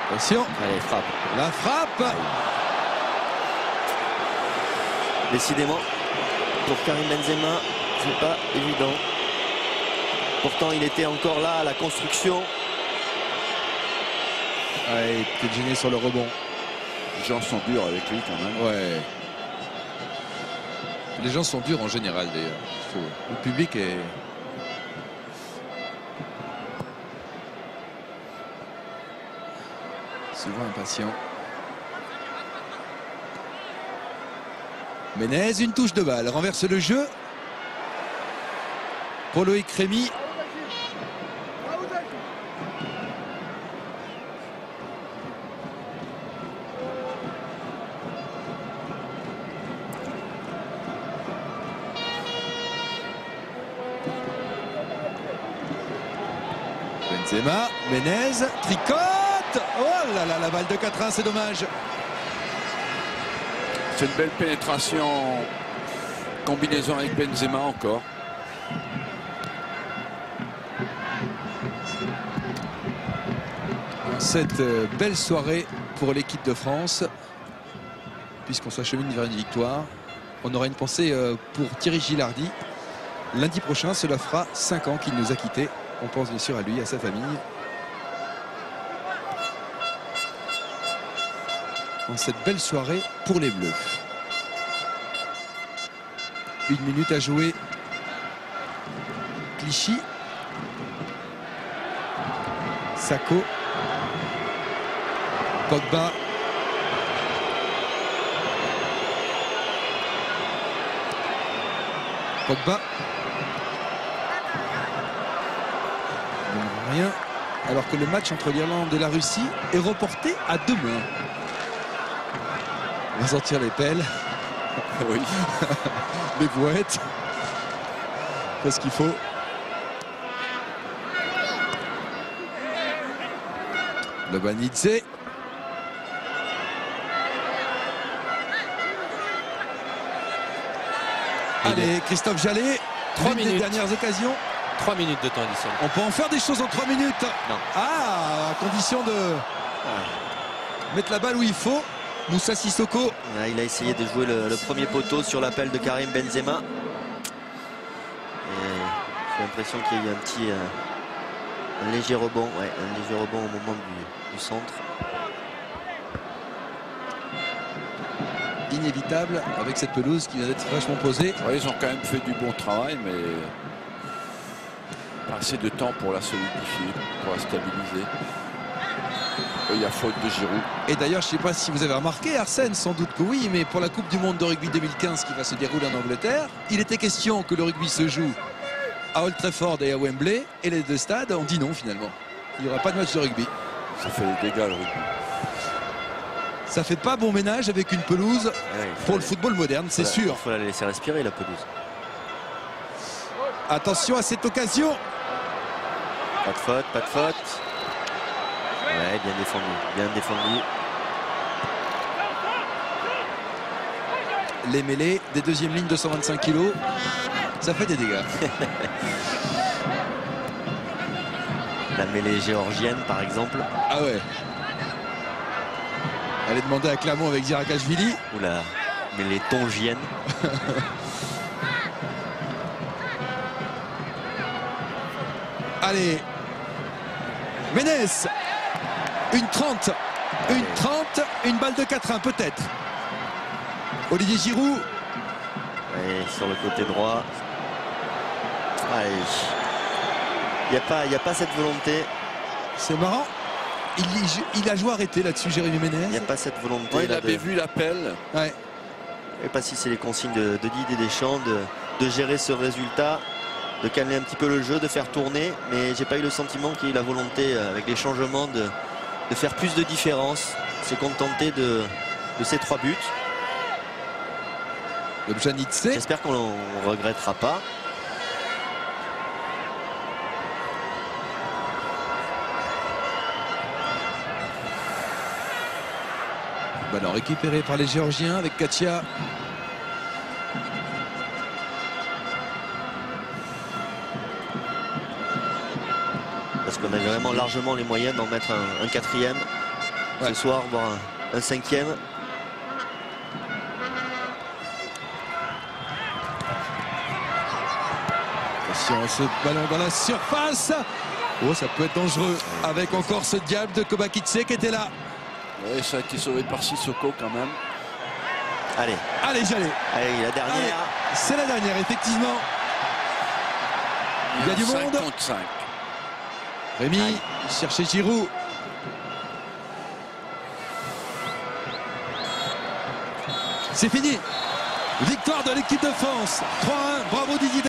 Attention. Allez, frappe. La frappe. Décidément, pour Karim Benzema, c'est pas évident. Pourtant, il était encore là à la construction. Ouais, il était gêné sur le rebond. Les gens sont durs avec lui quand même. Ouais. Les gens sont durs en général d'ailleurs. Le public est... souvent impatient. Ménez, une touche de balle, renverse le jeu. Pour Loïc Rémy. Benzema, Menez, tricote. Oh là là, la balle de 4-1, c'est dommage. C'est une belle pénétration. Combinaison avec Benzema encore. Cette belle soirée pour l'équipe de France, puisqu'on s'achemine vers une victoire. On aura une pensée pour Thierry Gilardi. Lundi prochain, cela fera 5 ans qu'il nous a quittés. On pense bien sûr à lui, à sa famille. Dans cette belle soirée pour les Bleus. 1 minute à jouer. Clichy. Sakho. Pogba. Pogba. Rien. Alors que le match entre l'Irlande et la Russie est reporté à demain. On va sortir les pelles. Oui. Les bouettes. Parce qu'il faut. Le Banidze. Allez, Christophe Jallet. 3 l'une des minutes. dernières occasions. 3 minutes de temps additionnel. On peut en faire des choses en 3 minutes. Non. Ah, à condition de mettre la balle où il faut. Moussa Sissoko. Là, il a essayé de jouer le premier poteau sur l'appel de Karim Benzema. Et j'ai l'impression qu'il y a eu un léger rebond. Ouais, un léger rebond au moment du centre. Inévitable avec cette pelouse qui vient d'être vachement posée. Ouais, ils ont quand même fait du bon travail, mais pas assez de temps pour la solidifier, pour la stabiliser. Il y a faute de Giroud. Et d'ailleurs, je ne sais pas si vous avez remarqué, Arsène, sans doute que oui, mais pour la Coupe du Monde de rugby 2015 qui va se dérouler en Angleterre, il était question que le rugby se joue à Old Trafford et à Wembley, et les deux stades ont dit non finalement. Il n'y aura pas de match de rugby. Ça fait des dégâts le rugby. Ça fait pas bon ménage avec une pelouse Ouais, pour le football moderne, c'est sûr. Il faut la laisser respirer, la pelouse. Attention à cette occasion. Pas de faute, pas de faute. Ouais, bien défendu, bien défendu. Les mêlées des deuxièmes lignes de 125 kg, ça fait des dégâts. La mêlée géorgienne, par exemple. Ah ouais. Elle est demandée à Clermont avec Zirakashvili. Ou la mêlée tongienne. Allez. Ménès. Une 30. Une 30. Une balle de 4-1 peut-être. Olivier Giroud. Ouais, sur le côté droit. Allez. Il n'y a pas cette volonté. C'est marrant. Il a joué arrêté là-dessus, Jérémy Il n'y Ménès. a pas cette volonté. Ouais, il là, avait vu l'appel. Ouais. Je ne sais pas si c'est les consignes de Didier Deschamps de gérer ce résultat, de calmer un petit peu le jeu, de faire tourner. Mais j'ai pas eu le sentiment qu'il y ait eu la volonté, avec les changements, de faire plus de différence. C'est contenté de ces 3 buts. Le Bjanitse. J'espère qu'on ne regrettera pas. Ballon récupéré par les Géorgiens avec Katia. Parce qu'on avait vraiment largement les moyens d'en mettre un 4e Ouais. ce soir, voire un 5e. Attention à ce ballon dans la surface. Oh, ça peut être dangereux avec encore ce diable de Kobakitse qui était là. Ouais, ça a été sauvé par Sissoko quand même. Allez, Allez, j'allais. allez, la dernière. Allez, c'est la dernière, effectivement. Il y a du 5 monde. contre 5. Rémi, Aïe. cherchez Giroud. C'est fini. Victoire de l'équipe de France. 3-1. Bravo Didier.